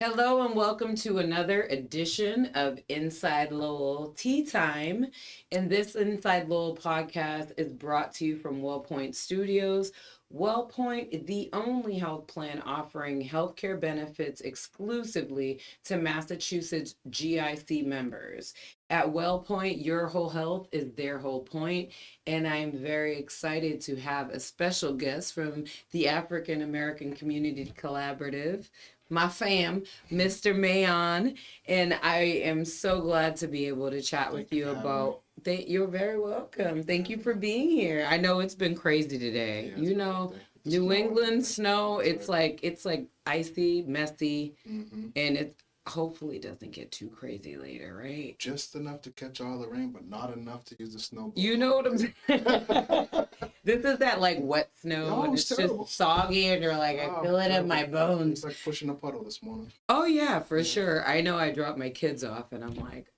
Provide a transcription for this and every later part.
Hello and welcome to another edition of Inside Lowell Tea Time. And this Inside Lowell podcast is brought to you from WellPoint Studios. WellPoint, the only health plan offering healthcare benefits exclusively to Massachusetts GIC members. At WellPoint, your whole health is their whole point. And I'm very excited to have a special guest from the African American Community Collaborative, my fam, Mr. Mayon, and I am so glad to be able to chat with you about. You're very welcome. Thank you for being here. I know it's been crazy today. Yeah, you know, New England snow. It's like icy, messy, and it hopefully doesn't get too crazy later, right? Just enough to catch all the rain, but not enough to use the snowball. You know what I'm saying? This is that like wet snow, and it's terrible. Just soggy, and you're like, I feel it in my bones. It's like pushing a puddle this morning. Oh yeah, for sure. I know I dropped my kids off, and I'm like,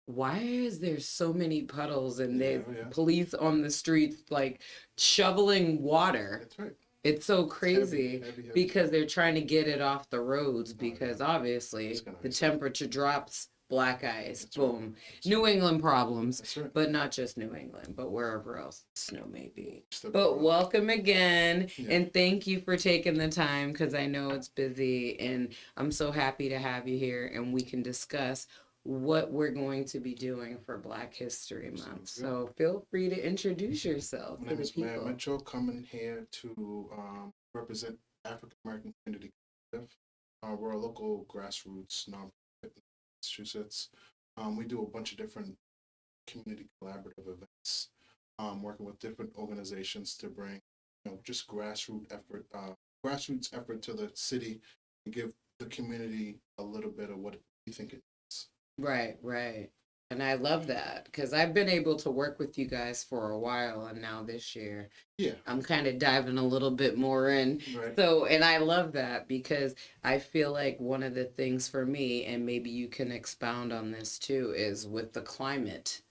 why is there so many puddles and there's police on the streets like shoveling water? That's right. It's so crazy because they're trying to get it off the roads because obviously the temperature drops. Black ice, boom. New England problems, but not just New England, but wherever else snow may be. But welcome again, and thank you for taking the time because I know it's busy, and I'm so happy to have you here, and we can discuss what we're going to be doing for Black History Month. So feel free to introduce yourself to the people. My name is Mayon Mitchell, coming here to represent African American Community Collaborative. We're a local grassroots nonprofit Massachusetts. We do a bunch of different community collaborative events, working with different organizations to bring, just grassroots effort to the city and give the community a little bit of what we think it is. Right. And I love that because I've been able to work with you guys for a while, and now this year, I'm kind of diving a little bit more in. Right. So, and I love that because I feel like one of the things for me, and maybe you can expound on this too, is with the climate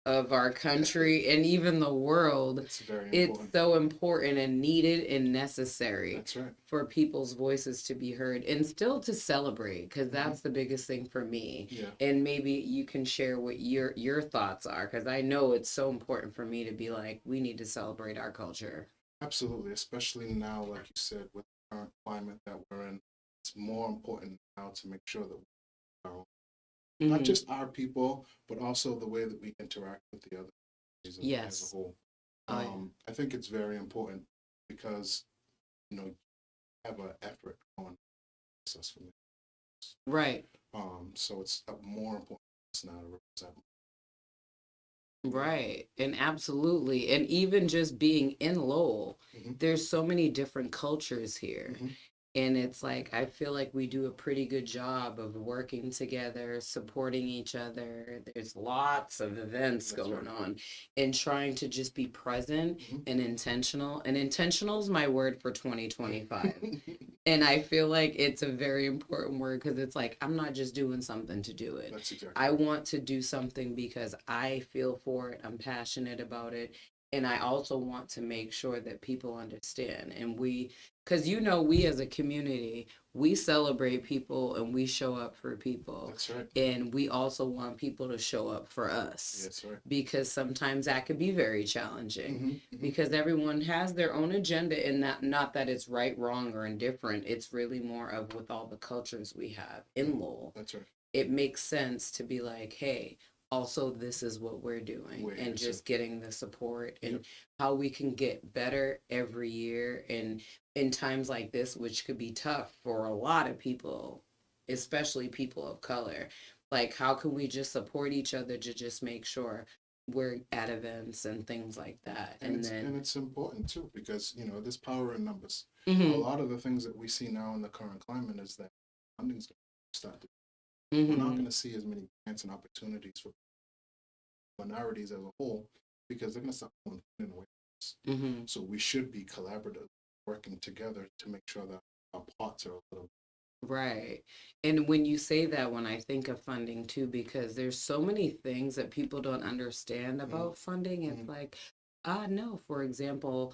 of our country and even the world. It's so important and needed and necessary for people's voices to be heard and still to celebrate, because that's the biggest thing for me. And maybe you can share what your thoughts are, because I know it's so important for me to be like, we need to celebrate our culture. Absolutely, especially now, like you said, with the current climate that we're in, it's more important now to make sure that we are not just our people, but also the way that we interact with the other communities as a whole. I think it's very important because, you have an effort on successfully. Right. So it's more important now to represent. Right. And absolutely. And even just being in Lowell, there's so many different cultures here. And it's like, I feel like we do a pretty good job of working together, supporting each other. There's lots of events going on and trying to just be present and intentional. And intentional is my word for 2025. And I feel like it's a very important word because it's like, I'm not just doing something to do it. I want to do something because I feel for it. I'm passionate about it. And I also want to make sure that people understand. And because we as a community, we celebrate people and we show up for people. That's right. And we also want people to show up for us. That's right. Because sometimes that could be very challenging. Because everyone has their own agenda, and not that it's right, wrong, or indifferent. It's really more of with all the cultures we have in Lowell. That's right. It makes sense to be like, hey, also this is what we're doing, and just getting the support and how we can get better every year. And in times like this, which could be tough for a lot of people, especially people of color, like how can we just support each other to just make sure we're at events and things like that. And it's important too, because there's power in numbers. A lot of the things that we see now in the current climate is that funding's going to start to we're not going to see as many grants and opportunities for minorities as a whole because they're going to start pulling funding away. So we should be collaborative, working together to make sure that our pots are a little. Right. And when you say that, when I think of funding too, because there's so many things that people don't understand about funding. It's like, no, for example,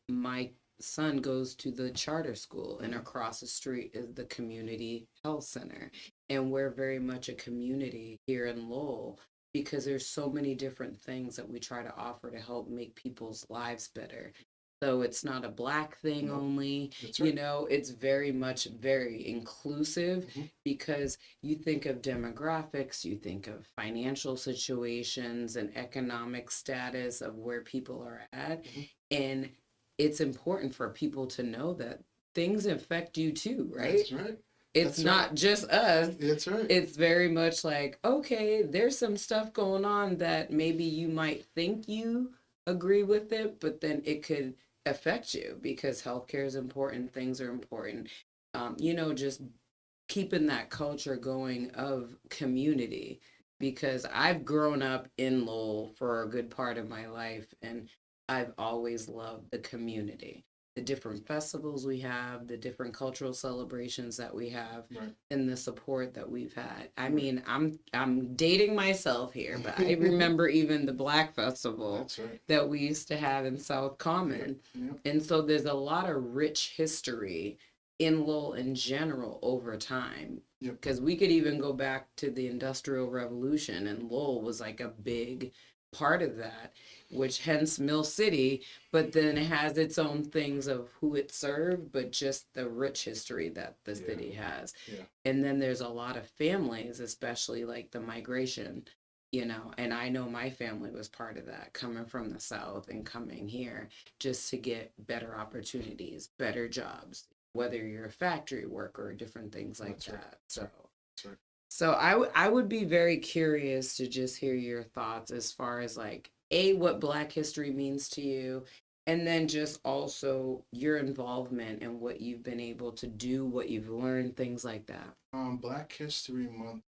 my son goes to the charter school, and across the street is the community health center. And we're very much a community here in Lowell because there's so many different things that we try to offer to help make people's lives better. So it's not a black thing No, only, that's right. it's very much very inclusive because you think of demographics, you think of financial situations and economic status of where people are at. And it's important for people to know that things affect you too, right? That's right. It's That's not right. just us. That's right. It's very much like, okay, there's some stuff going on that maybe you might think you agree with it, but then it could affect you because healthcare is important, things are important. Just keeping that culture going of community because I've grown up in Lowell for a good part of my life and I've always loved the community, the different festivals we have, the different cultural celebrations that we have, Right. and the support that we've had. I mean, I'm dating myself here, but I remember even the Black Festival That's right. that we used to have in South Common. And so there's a lot of rich history in Lowell in general over time. Because we could even go back to the Industrial Revolution, and Lowell was like a big part of that, which hence Mill City, but then it has its own things of who it served, but just the rich history that the city has. And then there's a lot of families, especially like the migration, and I know my family was part of that, coming from the South and coming here just to get better opportunities, better jobs, whether you're a factory worker or different things like That's that. right. So. That's right. So I would be very curious to just hear your thoughts as far as like what Black history means to you, and then just also your involvement and what you've been able to do, what you've learned, things like that. Black History Month.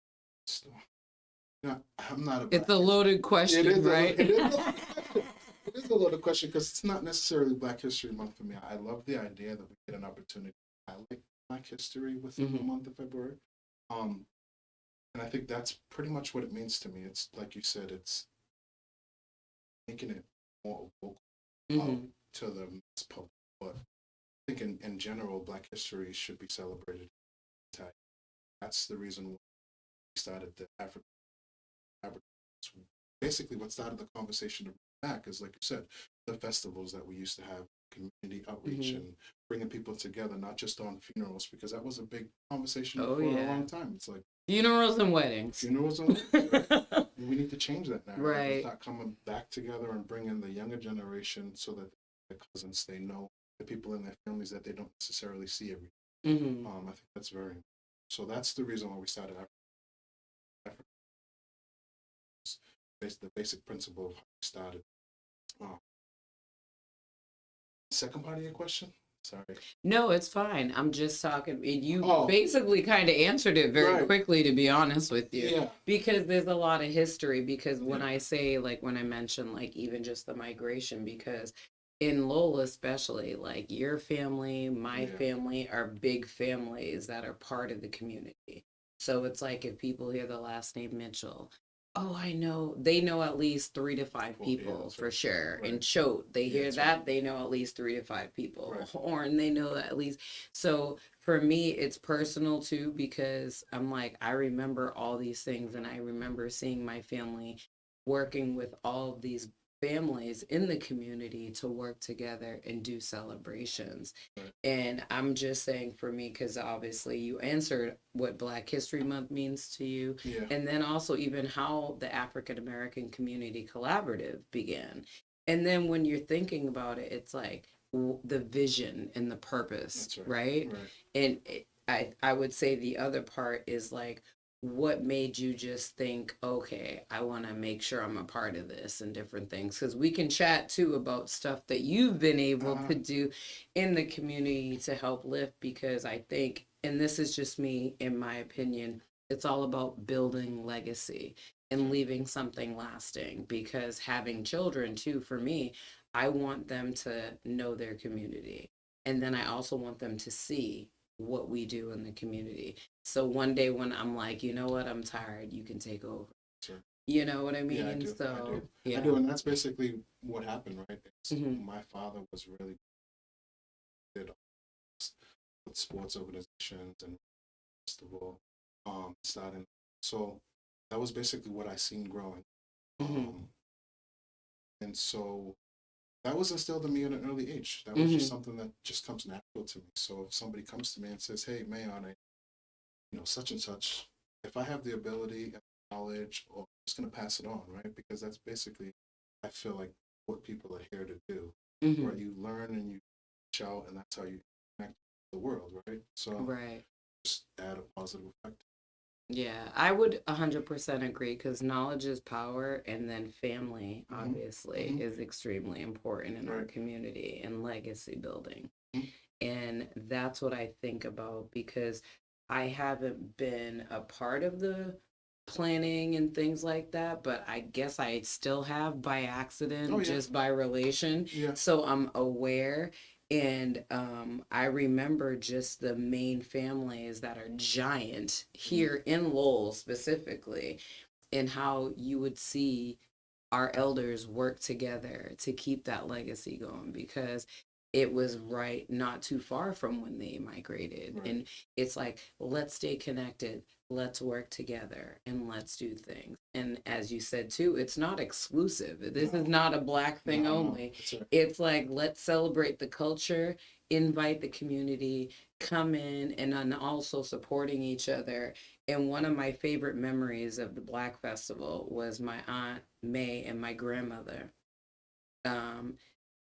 No, I'm not a. It's a loaded question, right? It is a loaded question because it's not necessarily Black History Month for me. I love the idea that we get an opportunity to highlight Black history within the month of February. And I think that's pretty much what it means to me. It's like you said, it's making it more vocal to the mass public. But I think in general, Black history should be celebrated. That's the reason why we started the African Collaborative. Basically, what started the conversation back is, like you said, the festivals that we used to have, community outreach, and bringing people together, not just on funerals, because that was a big conversation for a long time. It's like funerals and weddings. Funerals and weddings. Right? We need to change that now. Right. Start coming back together and bring in the younger generation so that their cousins, they know the people in their families that they don't necessarily see every day. I think that's very important. So that's the reason why we started Africa. The basic principle of how we started. Second part of your question? Sorry. No, it's fine. I'm just talking. You basically kind of answered it very quickly, to be honest with you. Yeah. Because there's a lot of history. Because when I say, like, when I mention, like, even just the migration, because in Lowell especially, like, your family, my family are big families that are part of the community. So it's like if people hear the last name Mitchell, I know. They know at least 3 to 5 people for sure. In Choate, they hear that, they know at least 3 to 5 people. Horn, they know at least. So for me, it's personal too, because I'm like, I remember all these things, and I remember seeing my family working with all of these families in the community to work together and do celebrations. And I'm just saying, for me, because obviously you answered what Black History Month means to you, and then also even how the African American Community Collaborative began. And then when you're thinking about it, it's like the vision and the purpose, right? And I would say the other part is like, what made you just think, okay, I want to make sure I'm a part of this and different things? Because we can chat too about stuff that you've been able to do in the community to help lift, because I think, and this is just me, in my opinion, it's all about building legacy and leaving something lasting. Because having children too, for me, I want them to know their community. And then I also want them to see what we do in the community. So one day when I'm like, you know what, I'm tired, you can take over. You know what I mean? Yeah, I do. So I do, and that's basically what happened, right? My father was really with sports organizations and festival, starting. So that was basically what I seen growing. And so that was instilled in me at an early age. That was just something that just comes natural to me. So if somebody comes to me and says, "Hey, Mayon, such and such," if I have the ability and knowledge, or I'm just gonna pass it on, right? Because that's basically, I feel like, what people are here to do. Right? You learn and you reach out, and that's how you connect with the world, right? So just add a positive effect. Yeah, I would 100% agree, because knowledge is power, and then family, obviously, is extremely important in our community and legacy building. And that's what I think about, because I haven't been a part of the planning and things like that, but I guess I still have by accident, just by relation. So I'm aware. And I remember just the main families that are giant here in Lowell specifically, and how you would see our elders work together to keep that legacy going, because it was right not too far from when they migrated. And it's like, let's stay connected, let's work together, and let's do things. And as you said too, it's not exclusive. This is not a Black thing only. It's like, let's celebrate the culture, invite the community, come in, and also supporting each other. And one of my favorite memories of the Black Festival was my Aunt May and my grandmother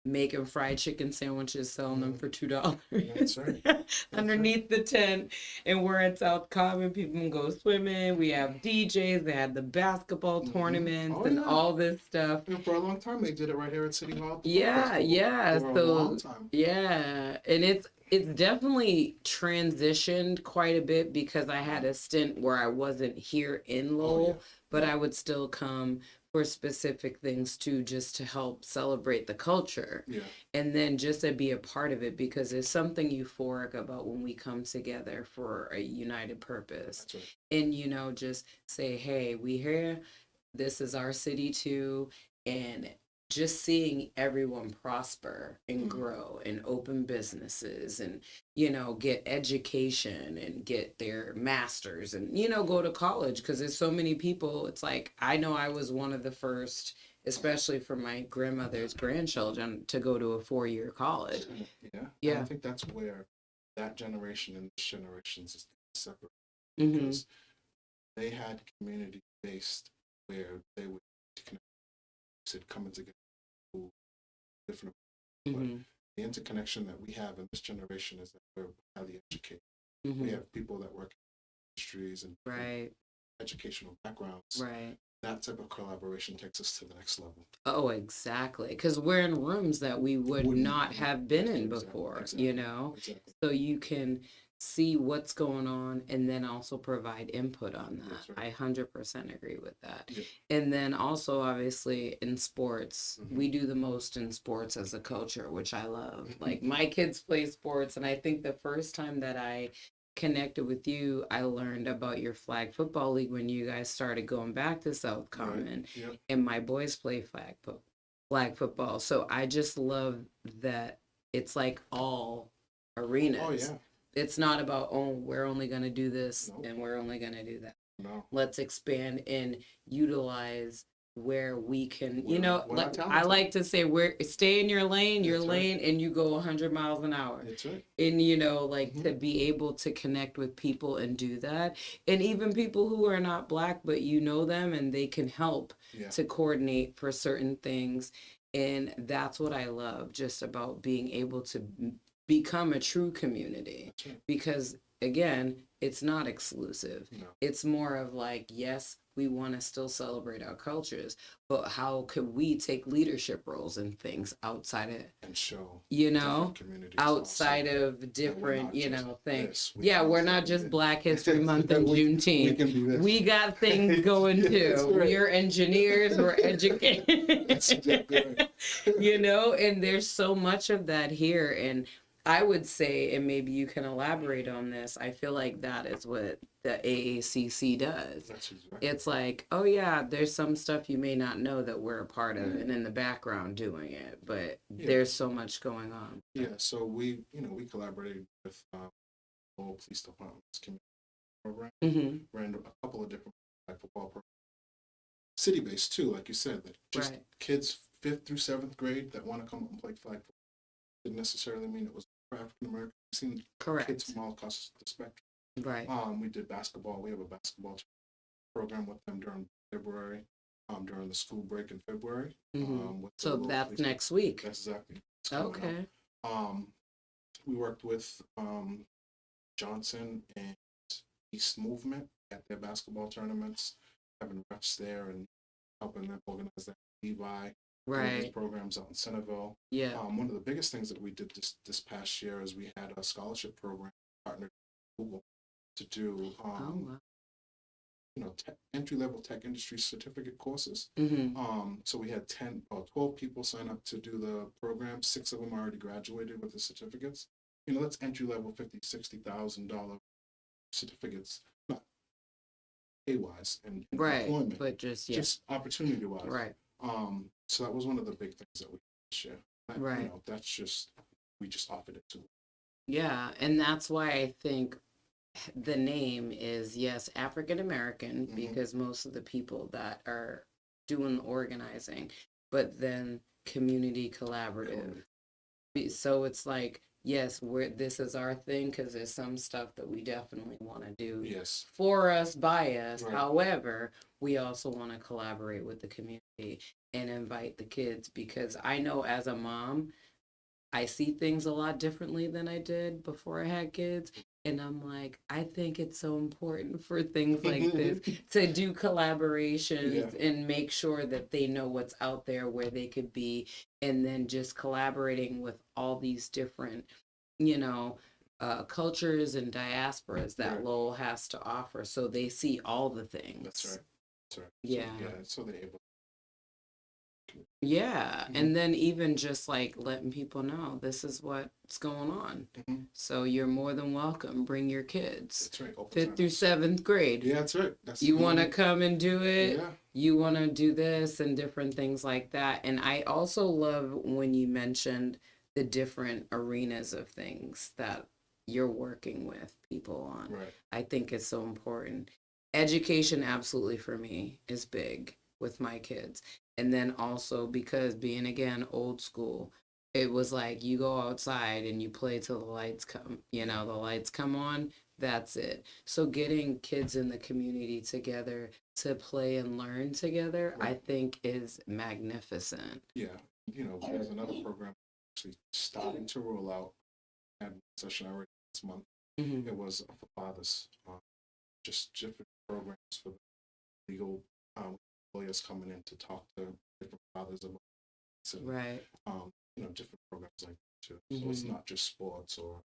making fried chicken sandwiches, selling them for $2 That's right. underneath the tent. And we're in South Common, people can go swimming. We have DJs. They had the basketball tournaments and all this stuff. And for a long time, they did it right here at City Hall. Yeah. For a long time. Yeah, and it's definitely transitioned quite a bit, because I had a stint where I wasn't here in Lowell, but I would still come for specific things too, just to help celebrate the culture. And then just to be a part of it, because there's something euphoric about when we come together for a united purpose. And just say, hey, we here, this is our city too. And just seeing everyone prosper and grow and open businesses and, get education and get their masters and, go to college, because there's so many people. It's like, I know I was one of the first, especially for my grandmother's grandchildren, to go to a 4-year college. And I think that's where that generation and this generation is separate, because they had community based, where they would connect, coming together, different. But the interconnection that we have in this generation is that we're highly educated. We have people that work in industries and educational backgrounds. That type of collaboration takes us to the next level. Oh, exactly. Because we're in rooms that we would not have been in before, So you can see what's going on and then also provide input on that. I 100% agree with that. And then also, obviously, in sports, we do the most in sports as a culture, which I love. Like, my kids play sports, and I think the first time that I connected with you, I learned about your flag football league when you guys started going back to South Common. And my boys play flag football. So I just love that it's like all arenas. It's not about, we're only going to do this and we're only going to do that. Let's expand and utilize where we can, I like to say, stay in your lane, and you go 100 miles an hour. And, to be able to connect with people and do that. And even people who are not Black, but them and they can help to coordinate for certain things. And that's what I love just about being able to become a true community, because again, it's not exclusive. It's more of like, yes, we want to still celebrate our cultures, but how could we take leadership roles and things outside of, and show, outside of different, things. We're not just Black History Month and Juneteenth. We got things going too. We're engineers, we're educated. That's exactly right. And there's so much of that here. And I would say, and maybe you can elaborate on this, I feel like that is what the AACC does. It's like, there's some stuff you may not know that we're a part of and in the background doing it, but there's so much going on. So we collaborated with Lowell Police Department's community program. Mm-hmm. Ran a couple of different flag football programs. City-based too, like you said, that just Right. kids 5th through 7th grade that want to come up and play flag football. Didn't necessarily mean it was for African American. We've seen kids Correct. from all across the spectrum. Right. We did basketball. We have a basketball program with them during February, during the school break in February. Mm-hmm. With the So Lowell that's Police. next week. That's exactly what's coming up. Okay. We worked with Johnson and East Movement at their basketball tournaments, having refs there and helping them organize that. Levi, Right. these programs out in Centerville. Yeah. One of the biggest things that we did this past year is we had a scholarship program partnered with Google to do Wow. entry-level tech industry certificate courses. Mm-hmm. So we had 12 people sign up to do the program. 6 of them already graduated with the certificates. That's entry-level $50,000-$60,000 certificates, not pay-wise and Right. employment, But just opportunity-wise. Right. So that was one of the big things that we share. Right. That's just, we just offered it to them. Yeah, and that's why I think the name is, yes, African American, Mhm. because most of the people that are doing the organizing, but then community collaborative. So it's like, yes, this is our thing, because there's some stuff that we definitely want to do Yes. for us, by us. Right. However, we also want to collaborate with the community and invite the kids, because I know as a mom, I see things a lot differently than I did before I had kids. And I'm like, I think it's so important for things like this to do collaborations and make sure that they know what's out there, where they could be, and then just collaborating with all these different, cultures and diasporas that Lowell has to offer, so they see all the things. That's right. Yeah. So they're able. Yeah, and then even just like letting people know this is what's going on. So you're more than welcome. Bring your kids. That's right. 5th through 7th grade. Yeah, that's right. You want to come and do it? Yeah. You want to do this and different things like that. And I also love when you mentioned the different arenas of things that you're working with people on. Right. I think it's so important. Education, absolutely, for me, is big with my kids. And then also because being, again, old school, it was like you go outside and you play till the lights come, the lights come on, that's it. So getting kids in the community together to play and learn together, I think is magnificent. Yeah. There's another program actually starting to roll out. I had a session already this month. Mm-hmm. It was for fathers, just different programs for legal lawyers coming in to talk to different fathers about this and, right. Different programs like that too. So it's not just sports or.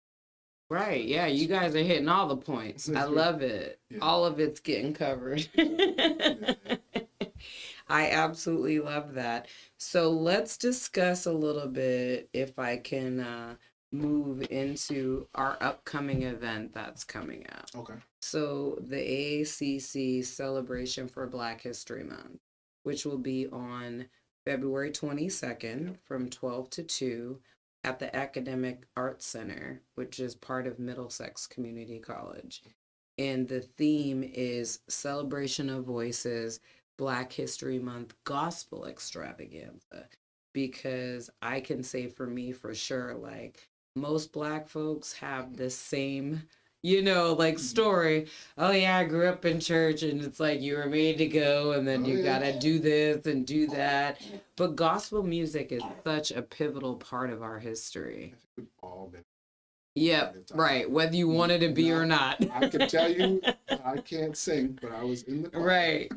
Right. Yeah, you guys are hitting all the points. I love it. Yeah. All of it's getting covered. I absolutely love that. So let's discuss a little bit, if I can move into our upcoming event that's coming up. Okay. So the AACC Celebration for Black History Month, which will be on February 22nd from 12 to 2 at the Academic Arts Center, which is part of Middlesex Community College. And the theme is Celebration of Voices, Black History Month Gospel Extravaganza. Because I can say for me, for sure, like most Black folks have the same story. Oh yeah, I grew up in church, and it's like you were made to go, and then you gotta do this and do that. But gospel music is such a pivotal part of our history. I think we've all been. Yep, right. Whether you wanted to be or not. I can tell you, I can't sing, but I was in the choir. Right.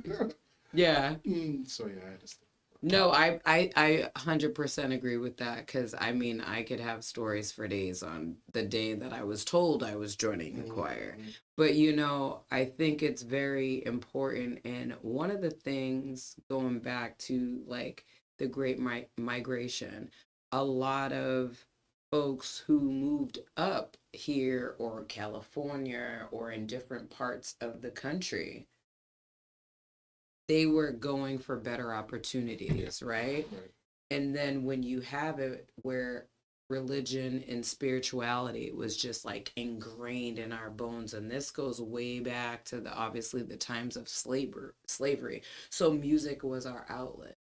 Yeah. So yeah, I just. No, I 100% agree with that, because I could have stories for days on the day that I was told I was joining the choir. But I think it's very important, and one of the things, going back to like the Great Migration, a lot of folks who moved up here or California or in different parts of the country, they were going for better opportunities, right? And then when you have it where religion and spirituality was just like ingrained in our bones. And this goes way back to obviously the times of slavery. So music was our outlet.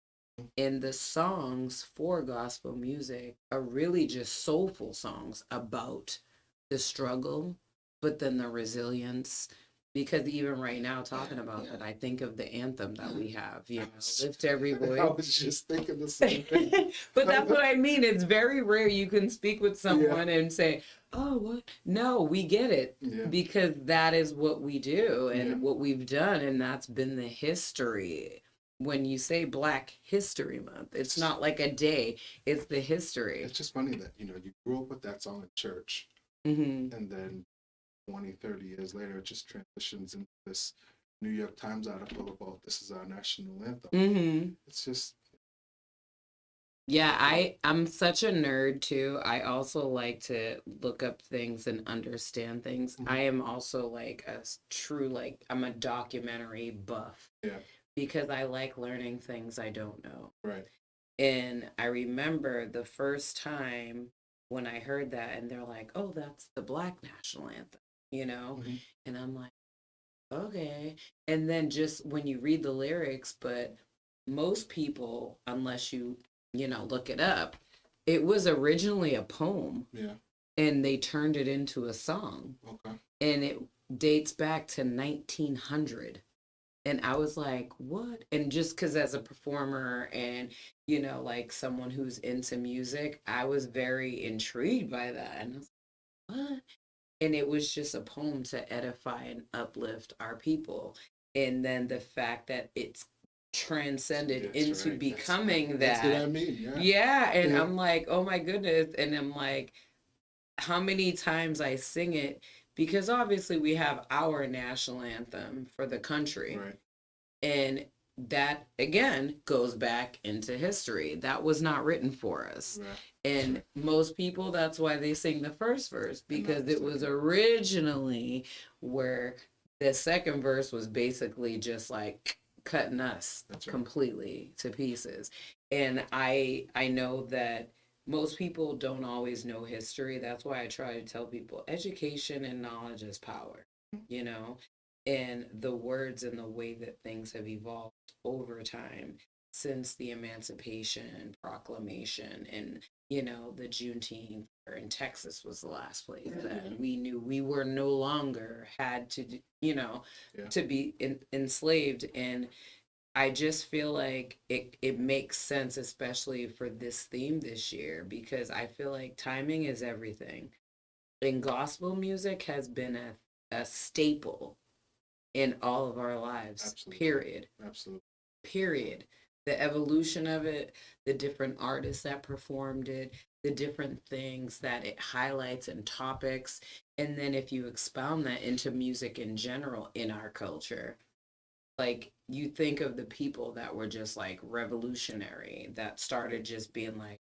And the songs for gospel music are really just soulful songs about the struggle, but then the resilience. Because even right now, talking about that, I think of the anthem that we have, lift every voice. I was just thinking the same thing. But that's what I mean. It's very rare you can speak with someone and say, oh, what? No, we get it. Because that is what we do and what we've done. And that's been the history. When you say Black History Month, it's not like a day, it's the history. It's just funny that, you grew up with that song in church, and then 20, 30 years later, it just transitions into this New York Times article about this is our national anthem. It's just... Yeah, I'm such a nerd too. I also like to look up things and understand things. I am also like a true, I'm a documentary buff. Yeah. Because I like learning things I don't know. Right. And I remember the first time when I heard that and they're like, oh, that's the Black national anthem, And I'm like, okay. And then just when you read the lyrics, but most people, unless you look it up, it was originally a poem. Yeah. And they turned it into a song. Okay. And it dates back to 1900. And I was like, what? And just because as a performer and, like someone who's into music, I was very intrigued by that. And I was like, what? And it was just a poem to edify and uplift our people. And then the fact that it's transcended into becoming that's that. What I mean. And I'm like, oh my goodness. And I'm like, how many times I sing it, because obviously we have our national anthem for the country. Right. And that, again, goes back into history. That was not written for us. Right. And most people, that's why they sing the first verse, because it was originally where the second verse was basically just like cutting us completely to pieces. And I know that most people don't always know history. That's why I try to tell people education and knowledge is power, and the words and the way that things have evolved over time since the Emancipation Proclamation and, the Juneteenth in Texas was the last place that we knew we were no longer had to, to be enslaved. And I just feel like it makes sense, especially for this theme this year, because I feel like timing is everything. And gospel music has been a staple in all of our lives. Absolutely. Period. Absolutely. Period. The evolution of it, the different artists that performed it, the different things that it highlights and topics. And then if you expound that into music in general in our culture, like you think of the people that were just like revolutionary, that started just being like,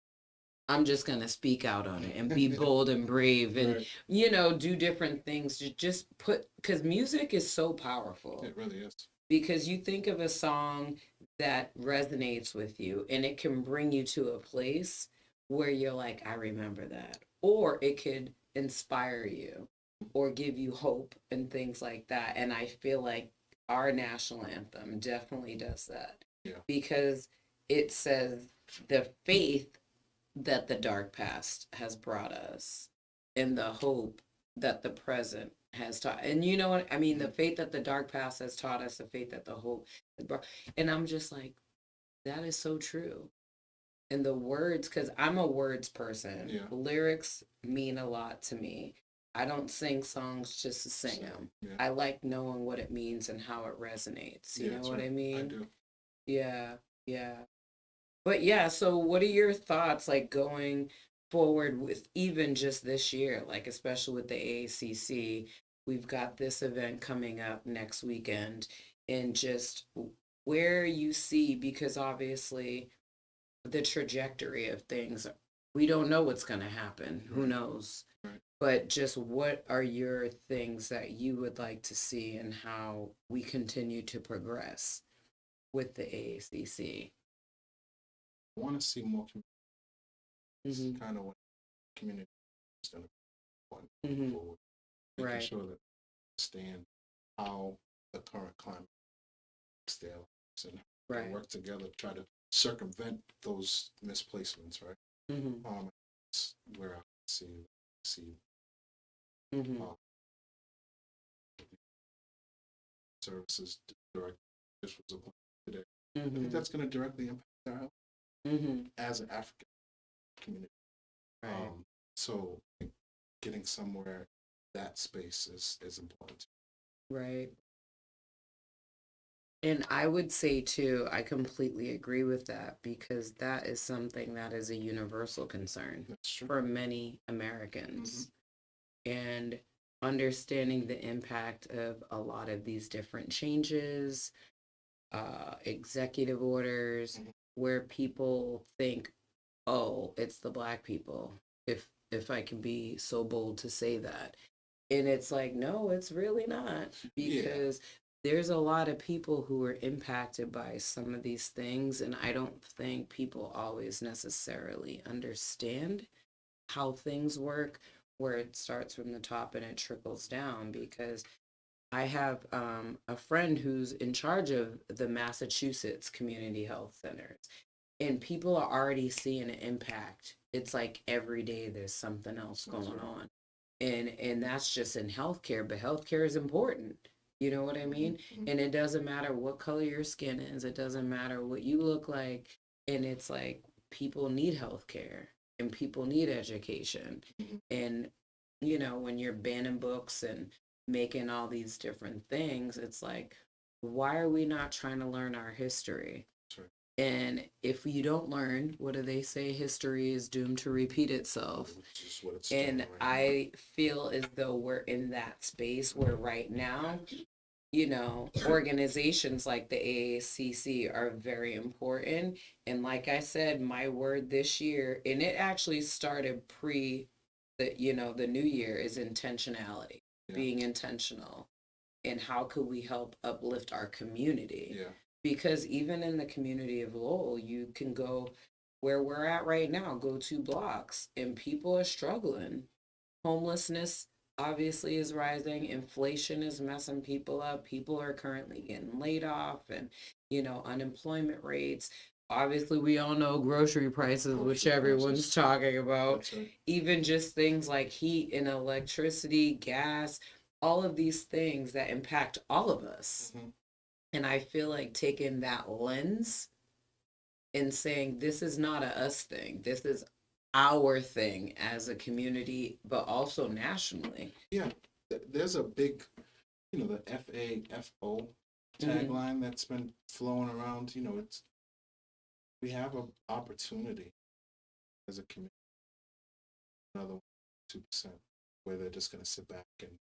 I'm just going to speak out on it and be bold and brave and, do different things to just because music is so powerful. It really is. Because you think of a song that resonates with you and it can bring you to a place where you're like, I remember that. Or it could inspire you or give you hope and things like that. And I feel like our national anthem definitely does that. Yeah. Because it says the faith that the dark past has brought us and the hope that the present has taught. And you know what I mean? The faith that the dark past has taught us, the faith that the hope has brought. And I'm just like, that is so true. And the words, because I'm a words person. Yeah. Lyrics mean a lot to me. I don't sing songs just to sing them. Yeah. I like knowing what it means and how it resonates. You know what I mean? I do. Yeah. But yeah, so what are your thoughts like going forward with even just this year, like especially with the AACC? We've got this event coming up next weekend, and just where you see, because obviously the trajectory of things, we don't know what's going to happen. Who knows? Right. But just what are your things that you would like to see and how we continue to progress with the AACC? I want to see more community. Kind of what community is going to be important Mhm. forward. Making Right. sure that they understand how the current climate affects their lives and how they Right. work together to try to circumvent those misplacements, right? Mhm. That's where I see Mhm. uh, services direct. This was a point today. I think Mhm. that's going to directly impact our health Mhm. as an African community. Right. So I think getting somewhere that space is important. Right. And I would say too, I completely agree with that because that is something that is a universal concern That's true. for many Americans. And understanding the impact of a lot of these different changes, executive orders, Mhm. where people think, oh, it's the Black people, if I can be so bold to say that. And it's like, no, it's really not, Yeah. because there's a lot of people who are impacted by some of these things, and I don't think people always necessarily understand how things work, where it starts from the top and it trickles down. Because I have a friend who's in charge of the Massachusetts Community Health Centers, and people are already seeing an impact. It's like every day there's something else That's going right. on. And that's just in healthcare, but healthcare is important. You know what I mean? Mhm. And it doesn't matter what color your skin is, it doesn't matter what you look like. And it's like people need healthcare and people need education. Mhm. And, when you're banning books and making all these different things, it's like, why are we not trying to learn our history? That's right. And if you don't learn, what do they say? History is doomed to repeat itself. Which is what it's And doing right now. I feel as though we're in that space where right now, organizations like the AACC are very important. And like I said, my word this year, and it actually started the new year, is intentionality, Yeah. being intentional. And how could we help uplift our community? Yeah. Because even in the community of Lowell, you can go where we're at right now, go 2 blocks, and people are struggling. Homelessness obviously is rising, inflation is messing people up, people are currently getting laid off, and unemployment rates. Obviously, we all know grocery prices, which everyone's talking about. That's right. Even just things like heat and electricity, gas, all of these things that impact all of us. Mhm. And I feel like taking that lens and saying, this is not a us thing, this is our thing as a community, but also nationally. Yeah. There's a big, the FAFO Mhm. tagline that's been flowing around. We have an opportunity as a community, another 2%, where they're just going to sit back and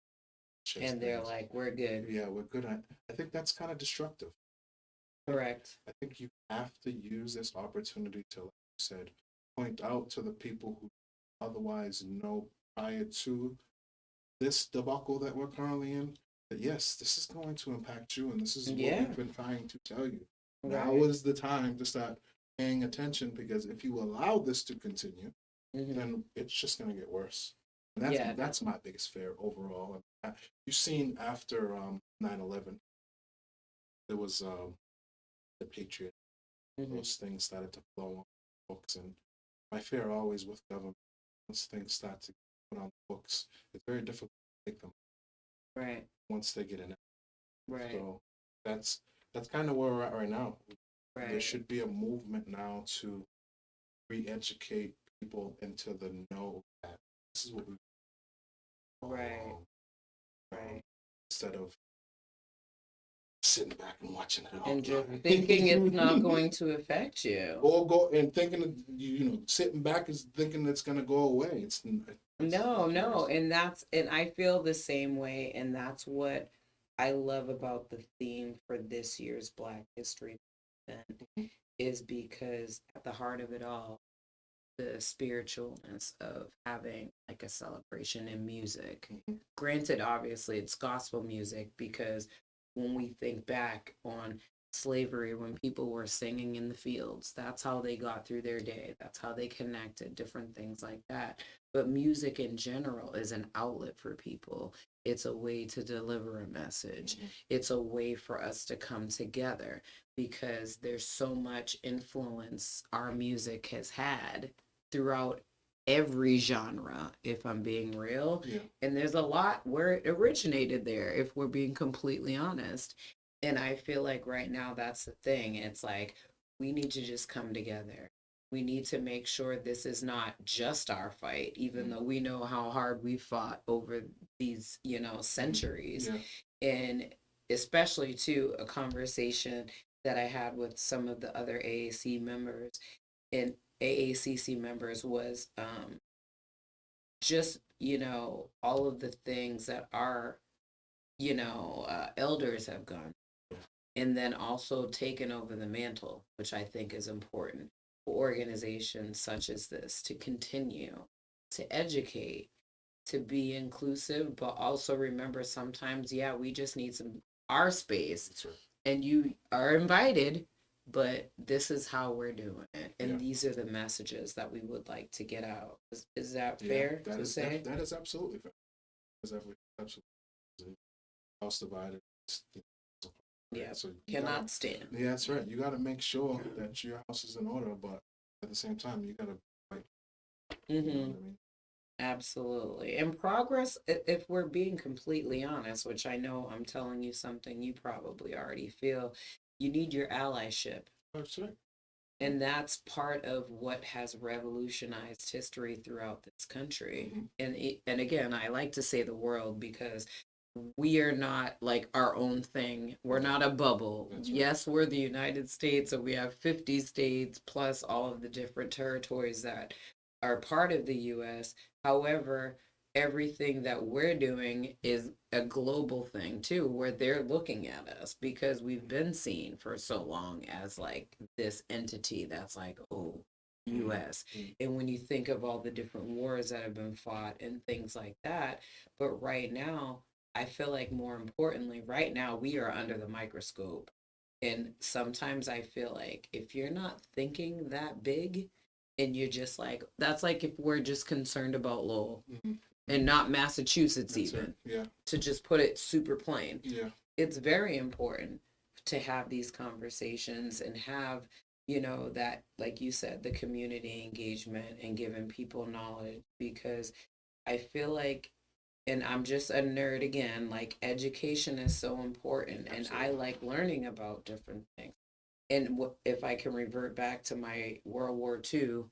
chase And they're things. like, we're good. Yeah, we're good. I think that's kind of destructive. Correct. I think you have to use this opportunity to, like you said, point out to the people who otherwise know prior to this debacle that we're currently in that yes, this is going to impact you, and this is what Yeah. we've been trying to tell you. Now Right. is the time to start paying attention, because if you allow this to continue, Mhm. then it's just going to get worse. And that's my biggest fear overall. You've seen after 9/11, there was the Patriot. Mhm. Those things started to flow on books, and my fear always with government, once things start to put on books, it's very difficult to take them Right. once they get in it. Right. So that's kind of where we're at right now. There Right. should be a movement now to re-educate people into the know that this is what we Right. Right. Instead of sitting back and watching it all. And just thinking it's not going to affect you. Or go and thinking that, sitting back is thinking it's going to go away. No, and I feel the same way, and that's what I love about the theme for this year's Black History event, is because at the heart of it all, the spiritualness of having like a celebration in music. Granted, obviously it's gospel music, because when we think back on slavery, when people were singing in the fields. That's how they got through their day. That's how they connected, different things like that. But music in general is an outlet for people. It's a way to deliver a message. It's a way for us to come together because there's so much influence our music has had throughout every genre, if I'm being real. Yeah. And there's a lot where it originated there, if we're being completely honest. And I feel like right now that's the thing. It's like we need to just come together. We need to make sure this is not just our fight, even though we know how hard we fought over these, centuries. Yeah. And especially too, a conversation that I had with some of the other AAC members and AACC members was just, all of the things that our, elders have gone, and then also taken over the mantle, which I think is important for organizations such as this to continue to educate, to be inclusive, but also remember sometimes, yeah, we just need our space. That's right. And you are invited, but this is how we're doing it. And Yeah. these are the messages that we would like to get out. Is that fair to say? That is absolutely fair. Absolutely. House divided. Yeah, So cannot stand. Yeah, that's right. You got to make sure that your house is in order, but at the same time, you got to fight. You know what I mean? Absolutely. And progress, if we're being completely honest, which I know I'm telling you something you probably already feel, you need your allyship. That's right. And that's part of what has revolutionized history throughout this country. And again, I like to say the world because we are not like our own thing. We're not a bubble. That's right. Yes, we're the United States, and we have 50 states plus all of the different territories that are part of the US. However, everything that we're doing is a global thing too, where they're looking at us because we've been seen for so long as like this entity that's like, oh, US. And when you think of all the different wars that have been fought and things like that, but right now, I feel like more importantly, right now we are under the microscope. And sometimes I feel like if you're not thinking that big and you're just like, that's like if we're just concerned about Lowell and not Massachusetts, That's even, right. Yeah. to just put it super plain. Yeah. It's very important to have these conversations and have, that, like you said, the community engagement and giving people knowledge, because I feel like, and I'm just a nerd again, like education is so important. Absolutely. And I like learning about different things. And if I can revert back to my World War II,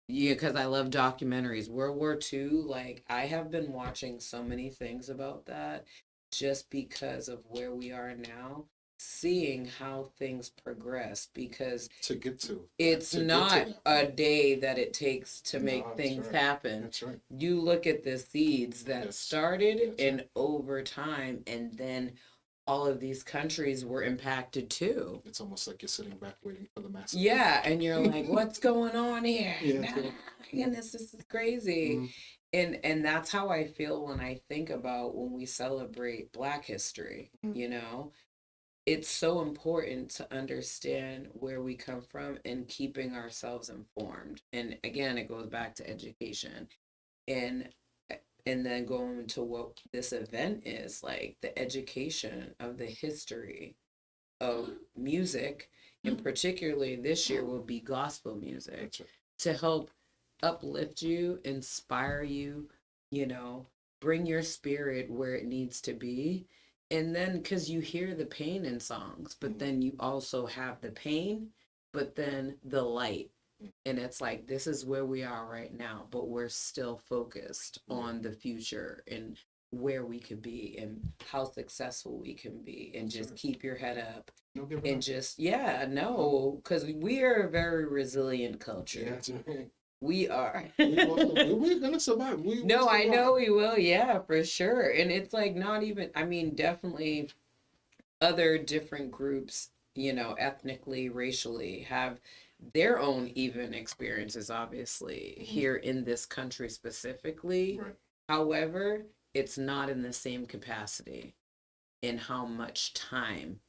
yeah, because I love documentaries. World War II, like I have been watching so many things about that just because of where we are now, seeing how things progress, because To get to. it's to not get to a day that it takes to make No, that's things right. happen. That's right. You look at the seeds that Yes. started That's and over time, and then all of these countries were impacted too. It's almost like you're sitting back waiting for the massive. Yeah, and you're like, what's going on here? Yeah, Nah, goodness, this is crazy. And that's how I feel when I think about when we celebrate Black history, It's so important to understand where we come from and keeping ourselves informed. And again, it goes back to education. And then going to what this event is, like the education of the history of music, and particularly this year will be gospel music. That's right. To help uplift you, inspire you, bring your spirit where it needs to be. And then because you hear the pain in songs, but then you also have the pain, but then the light. And it's like, this is where we are right now, but we're still focused on the future and where we could be and how successful we can be, and just keep your head up. No give And up. just, because we are a very resilient culture. Yeah, that's right. We are. We're gonna survive. No, I know we will. Yeah, for sure. And it's like not even, I mean, definitely other different groups, ethnically, racially, have their own even experiences, obviously, here in this country specifically. Right. However, it's not in the same capacity in how much time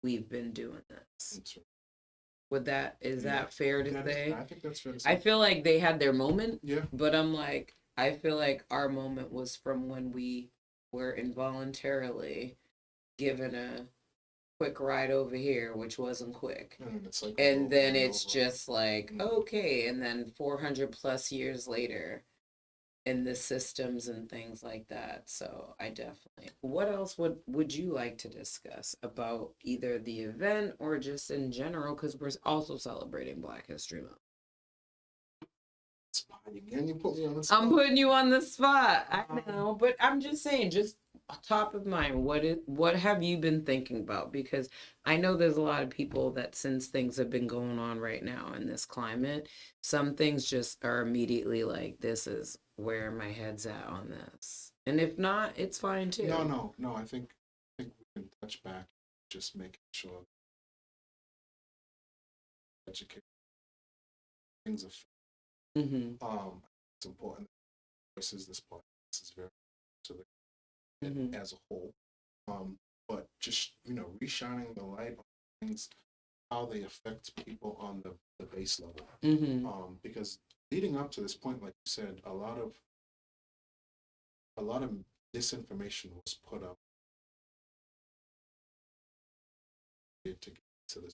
we've been doing this. That's right. Is that fair to say? I think that's fair to say. I feel like they had their moment, Yeah. but I feel like our moment was from when we were involuntarily given a quick ride over here, which wasn't quick. And then it's just like, okay, and then 400 plus years later, in the systems and things like that. So I definitely. What else would you like to discuss about either the event or just in general? Because we're also celebrating Black History Month. Again, you put me on the spot. I'm putting you on the spot. I know, but I'm just saying, just top of mind, what have you been thinking about? Because I know there's a lot of people that, since things have been going on right now in this climate, some things just are immediately like, this is where my head's at on this. And if not, it's fine too. No. I think we can touch back, just making sure educate things of it's important. Voices this part. This is very to the as a whole. But just reshining the light on things, how they affect people on the base level. Because leading up to this point, like you said, a lot of disinformation was put up to get to this.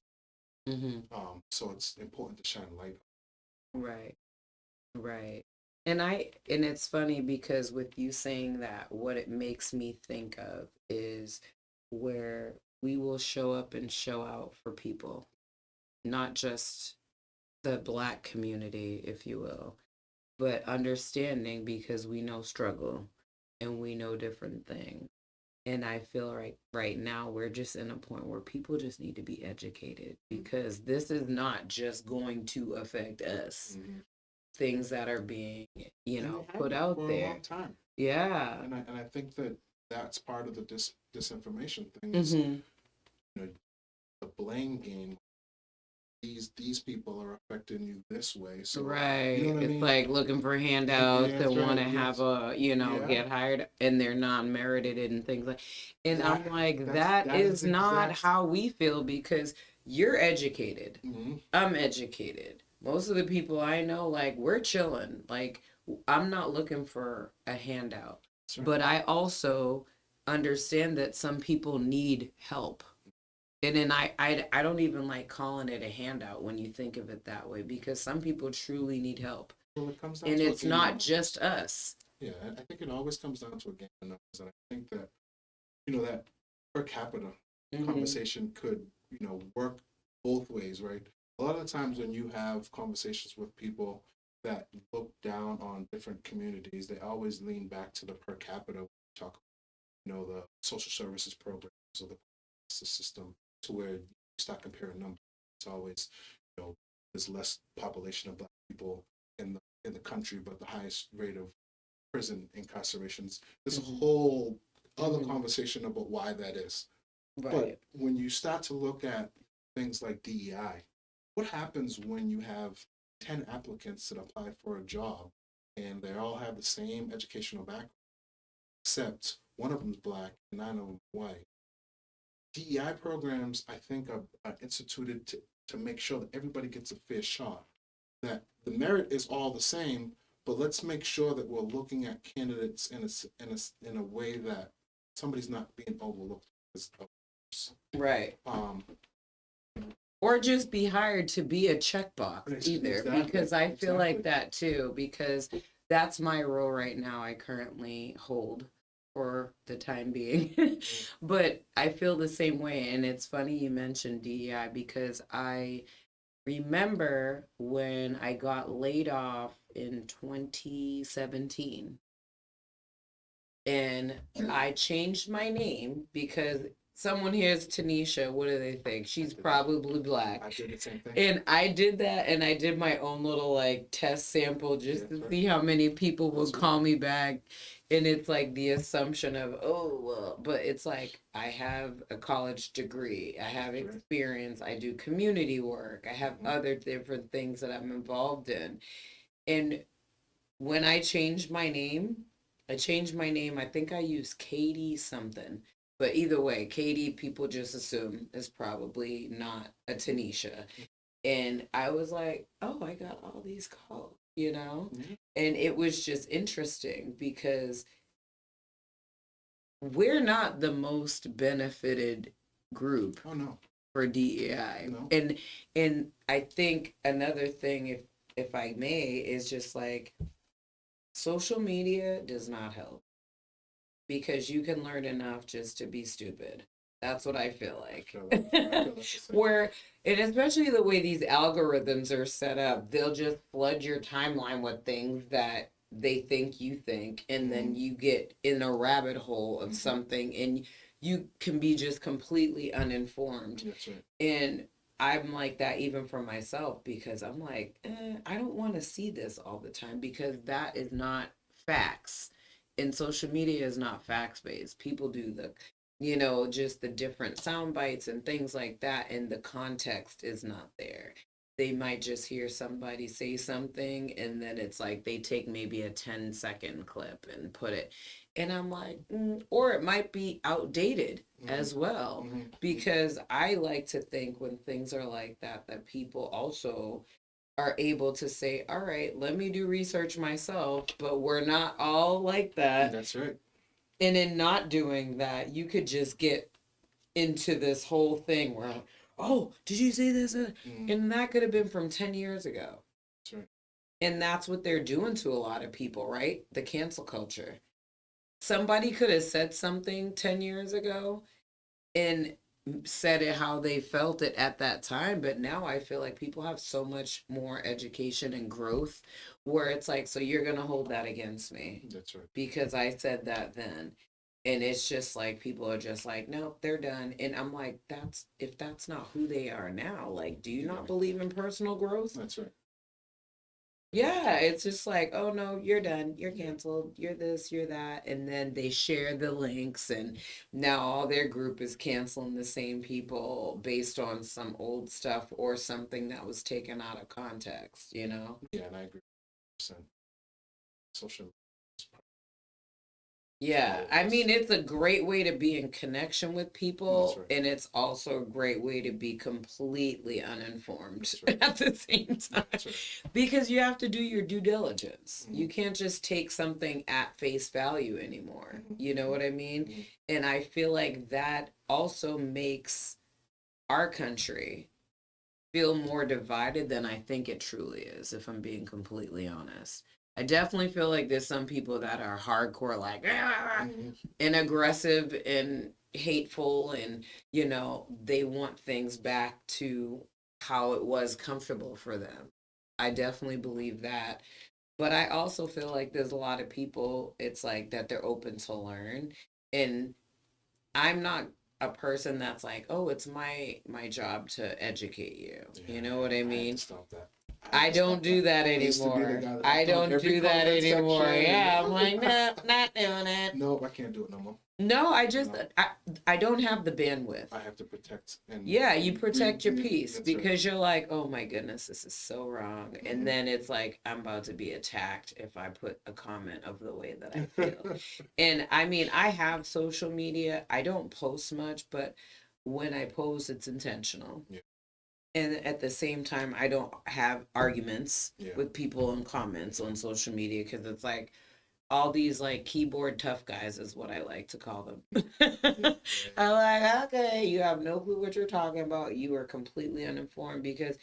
So it's important to shine light on. Right. And it's funny because with you saying that, what it makes me think of is where we will show up and show out for people, not just the Black community, if you will, but understanding, because we know struggle and we know different things. And I feel like right now we're just in a point where people just need to be educated, because this is not just going to affect us. Things that are being, put out for there. A long time. Yeah. And I think that's part of the disinformation thing. Is, the blame game. These people are affecting you this way. So right. You know what it's I mean? Like looking for handouts and want to have get hired, and they're non-merited and things like. And I'm like, that is not how we feel, because you're educated. I'm educated. Most of the people I know, like, we're chilling. Like, I'm not looking for a handout. Right. But I also understand that some people need help. And then I don't even like calling it a handout when you think of it that way, because some people truly need help. Well, it comes down and to it's not just us. Yeah, I think it always comes down to a game of numbers. And I think that, that per capita conversation could, work both ways, right? A lot of the times when you have conversations with people that look down on different communities, they always lean back to the per capita. Talk, the social services programs or the system, to where you start comparing numbers. It's always, there's less population of Black people in the country, but the highest rate of prison incarcerations. There's a whole other conversation about why that is. Right. But when you start to look at things like DEI, what happens when you have 10 applicants that apply for a job and they all have the same educational background, except one of them is Black and 9 of them white? DEI programs, I think, are instituted to make sure that everybody gets a fair shot, that the merit is all the same, but let's make sure that we're looking at candidates in a way that somebody's not being overlooked as others. Right. Or just be hired to be a checkbox either, because I feel like that too, because that's my role right now. I currently hold for the time being, but I feel the same way. And it's funny you mentioned DEI, because I remember when I got laid off in 2017, and I changed my name because someone here is Tanisha. What do they think? She's probably Black. I did the same thing. And I did that, and I did my own little test sample just to see how many people would call me back. And it's like the assumption of, but it's like, I have a college degree, I have experience, I do community work, I have other different things that I'm involved in. And when I changed my name, I think I used Katie something, But either way, Katie, people just assume is probably not a Tanisha. And I was like, oh, I got all these calls, you know? Mhm. And it was just interesting because we're not the most benefited group Oh no. for DEI. No. And I think another thing, if I may, is just like social media does not help because you can learn enough just to be stupid. That's what I feel like. I feel that's the same. Where, and especially the way these algorithms are set up, they'll just flood your timeline with things that they think you think, and then you get in a rabbit hole of something, and you can be just completely uninformed. That's right. And I'm like that even for myself because I'm like, I don't want to see this all the time because that is not facts. And social media is not facts based. People do the, just the different sound bites and things like that, and the context is not there. They might just hear somebody say something, and then it's like they take maybe a 10-second clip and put it. And I'm like, or it might be outdated as well. Because I like to think when things are like that, that people also are able to say, all right, let me do research myself, but we're not all like that. That's right. And in not doing that, you could just get into this whole thing where, oh, did you say this? And that could have been from 10 years ago. That's right. And that's what they're doing to a lot of people, right? The cancel culture. Somebody could have said something 10 years ago and said it how they felt it at that time, but now I feel like people have so much more education and growth where it's like, so you're gonna hold that against me. That's right. Because I said that then. And it's just like people are just like, nope, they're done. And I'm like, that's if that's not who they are now, like, do you not believe in personal growth? That's right. Yeah, it's just like, oh no, you're done, you're canceled, you're this, you're that. And then they share the links, and now all their group is canceling the same people based on some old stuff or something that was taken out of context, you know? Yeah, and I agree. Social media. Yeah, I mean, it's a great way to be in connection with people, right. and it's also a great way to be completely uninformed right. at the same time. Right. Because you have to do your due diligence. You can't just take something at face value anymore. You know what I mean? And I feel like that also makes our country feel more divided than I think it truly is, if I'm being completely honest. I definitely feel like there's some people that are hardcore, like, and aggressive and hateful, and, they want things back to how it was comfortable for them. I definitely believe that. But I also feel like there's a lot of people, it's like that they're open to learn. And I'm not a person that's like, oh, it's my job to educate you. Yeah, you know what I mean? Stop that. I don't do that anymore. I don't do that anymore. Yeah, I'm like, no, not doing it. No, I can't do it no more. No, I don't have the bandwidth. I have to protect. And yeah, you protect your peace because right. you're like, oh my goodness, this is so wrong. And then it's like, I'm about to be attacked if I put a comment of the way that I feel. And I mean, I have social media. I don't post much, but when I post, it's intentional. Yeah. And at the same time, I don't have arguments with people in comments on social media because it's like all these like keyboard tough guys is what I like to call them. I'm like, okay, you have no clue what you're talking about. You are completely uninformed because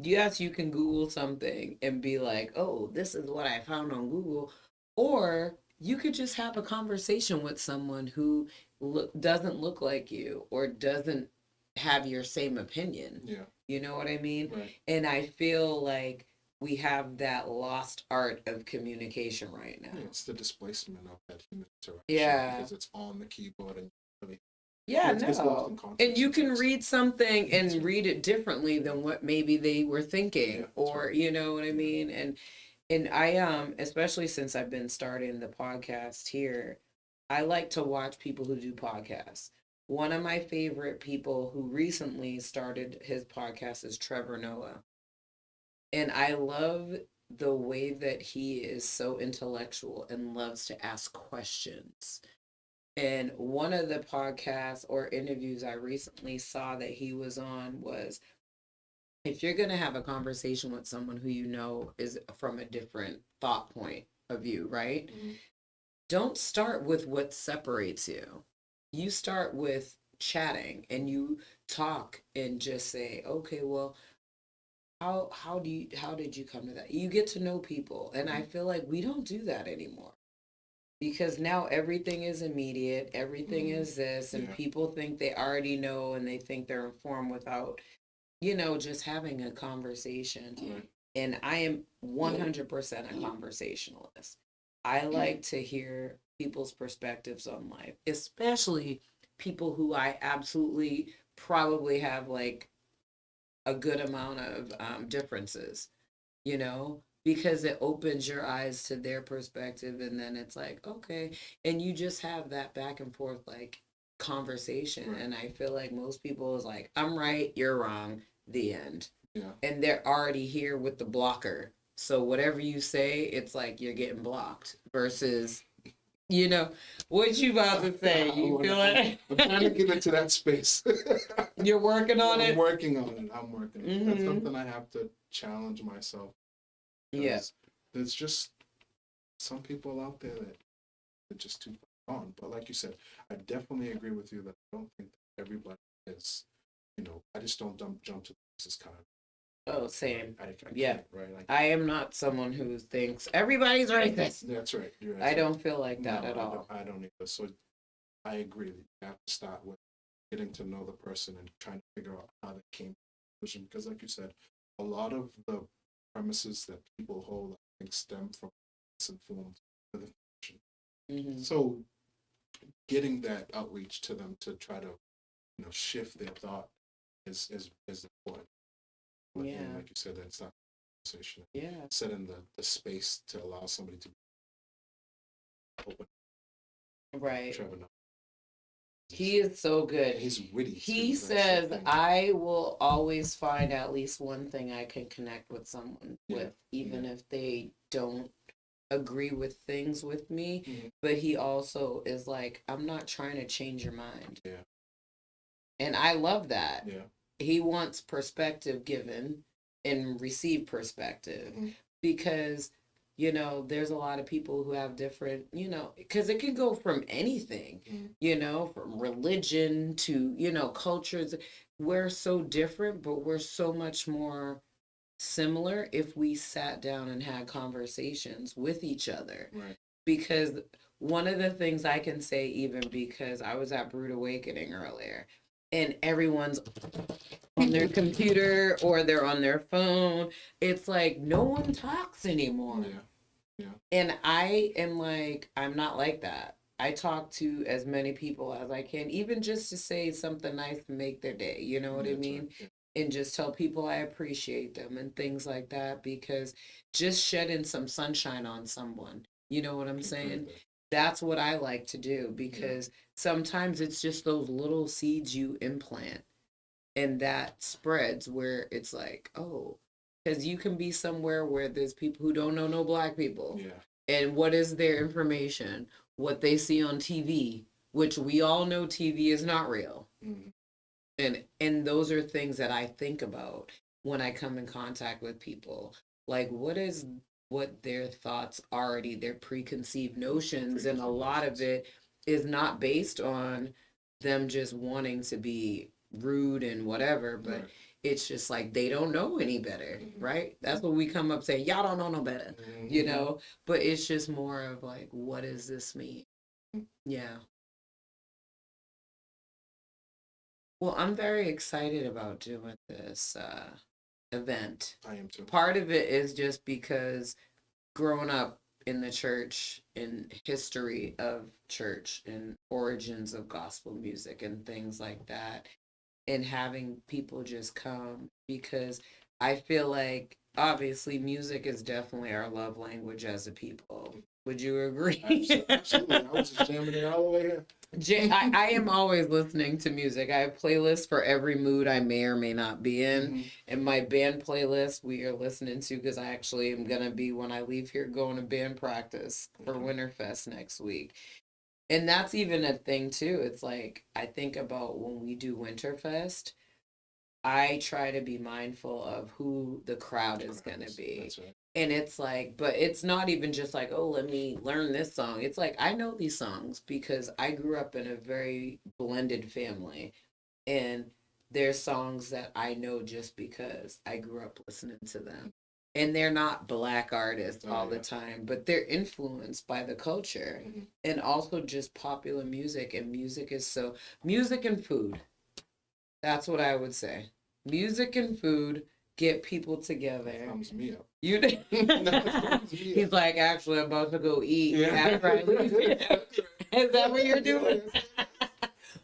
yes, you can Google something and be like, oh, this is what I found on Google. Or you could just have a conversation with someone who doesn't look like you or doesn't have your same opinion. Yeah. You know what I mean? Right. And I feel like we have that lost art of communication right now. Yeah, it's the displacement of that human interaction. Yeah. Because it's on the keyboard and really. Yeah, it's no. And you can read something and read it differently than what maybe they were thinking, or you know what I mean? And I especially since I've been starting the podcast here, I like to watch people who do podcasts. One of my favorite people who recently started his podcast is Trevor Noah. And I love the way that he is so intellectual and loves to ask questions. And one of the podcasts or interviews I recently saw that he was on was, if you're going to have a conversation with someone who you know is from a different thought point of view, right? Mm-hmm. Don't start with what separates you. You start with chatting and you talk and just say, okay, well, how did you come to that? You get to know people, and I feel like we don't do that anymore because now everything is immediate, everything is this, and people think they already know and they think they're informed without, just having a conversation. Right. And I am 100% a conversationalist. I like to hear people's perspectives on life, especially people who I absolutely probably have like a good amount of differences, because it opens your eyes to their perspective. And then it's like, okay. And you just have that back and forth, like, conversation. Right. And I feel like most people is like, I'm right, you're wrong, the end. Yeah. And they're already here with the blocker. So whatever you say, it's like you're getting blocked versus, what you about to say? You feel it? I'm trying to get into that space. You're working on it? I'm working on it. That's something I have to challenge myself. Yeah. There's just some people out there that are just too far on. But like you said, I definitely agree with you that I don't think that everybody is, I just don't jump to this kind of. Oh, same. I yeah. Right. Like, I am not someone who thinks everybody's racist. That's right. You're right. I don't feel like that No, at all. I don't either. So I agree that you have to start with getting to know the person and trying to figure out how they came to the conclusion. Because like you said, a lot of the premises that people hold, I think, stem from misinformed information. Mm-hmm. So getting that outreach to them to try to, shift their thought is important. Yeah. And like you said, that's not conversation. Yeah. Setting the space to allow somebody to open. Right. Trevor, he is so good. He's witty. He says, I will always find at least one thing I can connect with someone with, even if they don't agree with things with me. Mm-hmm. But he also is like, I'm not trying to change your mind. Yeah. And I love that. Yeah. He wants perspective given and receive perspective, because, there's a lot of people who have different, because it can go from anything, from religion to, cultures. We're so different, but we're so much more similar if we sat down and had conversations with each other. Right. Because one of the things I can say, even because I was at Brood Awakening earlier, and everyone's on their computer or they're on their phone. It's like no one talks anymore. Yeah. And I am like, I'm not like that. I talk to as many people as I can, even just to say something nice to make their day. You know what I mean? Right. Yeah. And just tell people I appreciate them and things like that, because just shedding some sunshine on someone, you know what I'm saying? That's what I like to do, because sometimes it's just those little seeds you implant and that spreads, where it's like, oh, because you can be somewhere where there's people who don't know no Black people. Yeah. And what is their information? What they see on TV, which we all know TV is not real. Mm-hmm. And those are things that I think about when I come in contact with people. Like, what their thoughts already, their preconceived notions, and a lot of it is not based on them just wanting to be rude and whatever, but it's just like they don't know any better, right? That's what we come up saying, y'all don't know no better, but it's just more of like, what does this mean? Yeah. Well, I'm very excited about doing this event. I am too. Part of it is just because growing up in the church, in history of church and origins of gospel music and things like that, and having people just come, because I feel like obviously music is definitely our love language as a people. Would you agree? Absolutely. I was just jamming it all the way here. I am always listening to music. I have playlists for every mood I may or may not be in. Mm-hmm. And my band playlist we are listening to, because I actually am going to be, when I leave here, going to band practice for Winterfest next week. And that's even a thing too. It's like I think about when we do Winterfest, I try to be mindful of who the crowd is going to be. That's right. And it's like, but it's not even just like, oh, let me learn this song. It's like, I know these songs because I grew up in a very blended family. And there's songs that I know just because I grew up listening to them. And they're not black artists all the time, but they're influenced by the culture and also just popular music. And music is so, music and food. That's what I would say. Music and food get people together. That thumbs me up. You He's like, actually, I'm about to go eat after I leave. Is that what you're doing?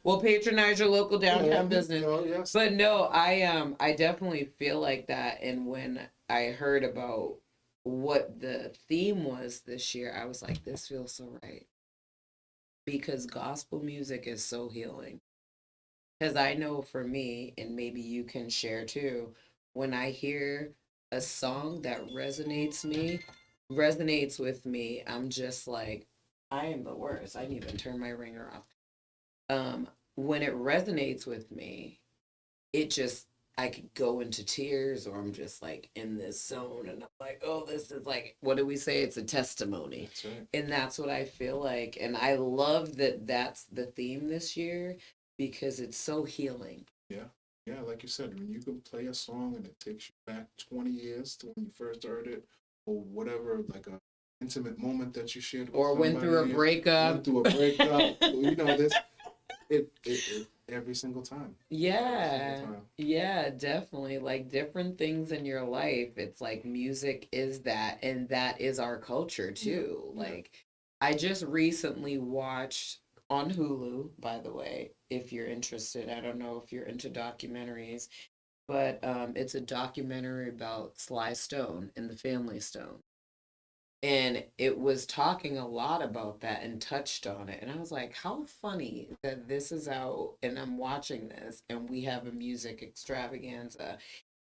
Well, patronize your local downtown business. Oh, yes. But no, I definitely feel like that. And when I heard about what the theme was this year, I was like, this feels so right. Because gospel music is so healing. Because I know for me, and maybe you can share too, when I hear a song that resonates with me, I'm just like, I am the worst. I didn't even turn my ringer off. When it resonates with me, it just, I could go into tears, or I'm just like in this zone and I'm like, oh, this is like, what do we say? It's a testimony. That's right. And that's what I feel like. And I love that that's the theme this year because it's so healing. Yeah. Yeah, like you said, when you can play a song and it takes you back 20 years to when you first heard it, or whatever, like a intimate moment that you shared with or went through a breakup. You know, this it every single time. Yeah. Yeah, definitely. Like different things in your life. It's like music is that, and that is our culture too. Yeah. Like I just recently watched on Hulu, by the way, if you're interested. I don't know if you're into documentaries, but it's a documentary about Sly Stone and the Family Stone. And it was talking a lot about that and touched on it. And I was like, how funny that this is out and I'm watching this and we have a music extravaganza.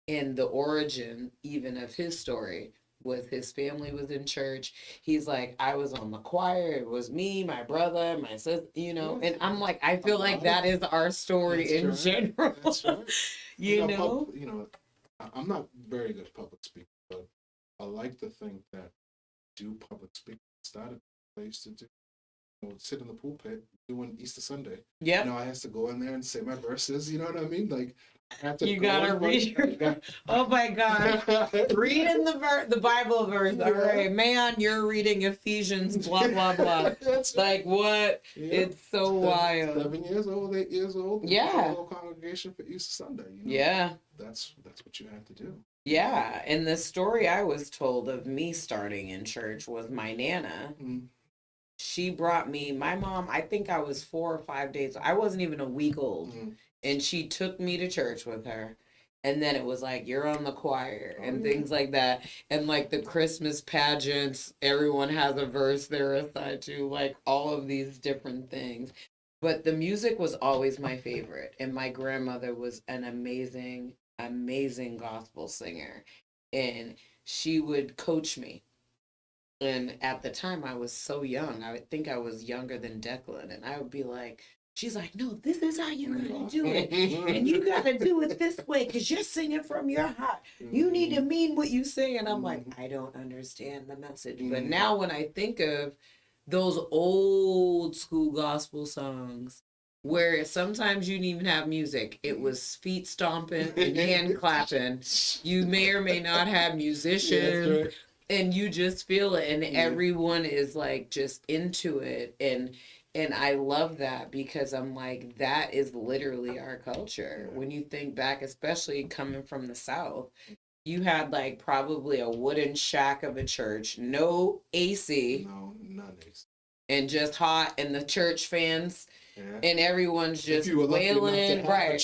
And the origin even of his story was his family was in church. He's like, I was on the choir. It was me, my brother, my sister, you know. And I'm like, I feel like that is our story in general. That's right. You know? I'm not very good at public speaking, but I like to think that do public speaking. Started I used to do, sit in the pulpit doing Easter Sunday. Yeah. I had to go in there and say my verses. You know what I mean? Like I had to. You gotta read. Oh my God! Reading the Bible verse. Yeah. All right, man, you're reading Ephesians. Blah blah blah. That's like what? Yeah. It's so wild. 7 years old, 8 years old. Yeah. Whole congregation for Easter Sunday. Yeah. That's what you have to do. Yeah, and the story I was told of me starting in church was my Nana. Mm-hmm. She brought me, my mom, I think I was 4 or 5 days, I wasn't even a week old, and she took me to church with her. And then it was like, you're on the choir and things like that. And like the Christmas pageants, everyone has a verse they're assigned to, like all of these different things. But the music was always my favorite. And my grandmother was an amazing gospel singer, and she would coach me. And at the time I was so young, I would think I was younger than Declan, and I would be like, she's like, no, this is how you're gonna do it, and you gotta do it this way because you're singing from your heart. You need to mean what you sing. And I'm like, I don't understand the message. But now when I think of those old school gospel songs where sometimes you didn't even have music. It was feet stomping and hand clapping. You may or may not have musicians. Yeah, right. And you just feel it, and everyone is like just into it. And I love that because I'm like, that is literally our culture. When you think back, especially coming from the South, you had like probably a wooden shack of a church, no AC. No, none AC. And just hot, and the church fans, and everyone's just wailing. Right.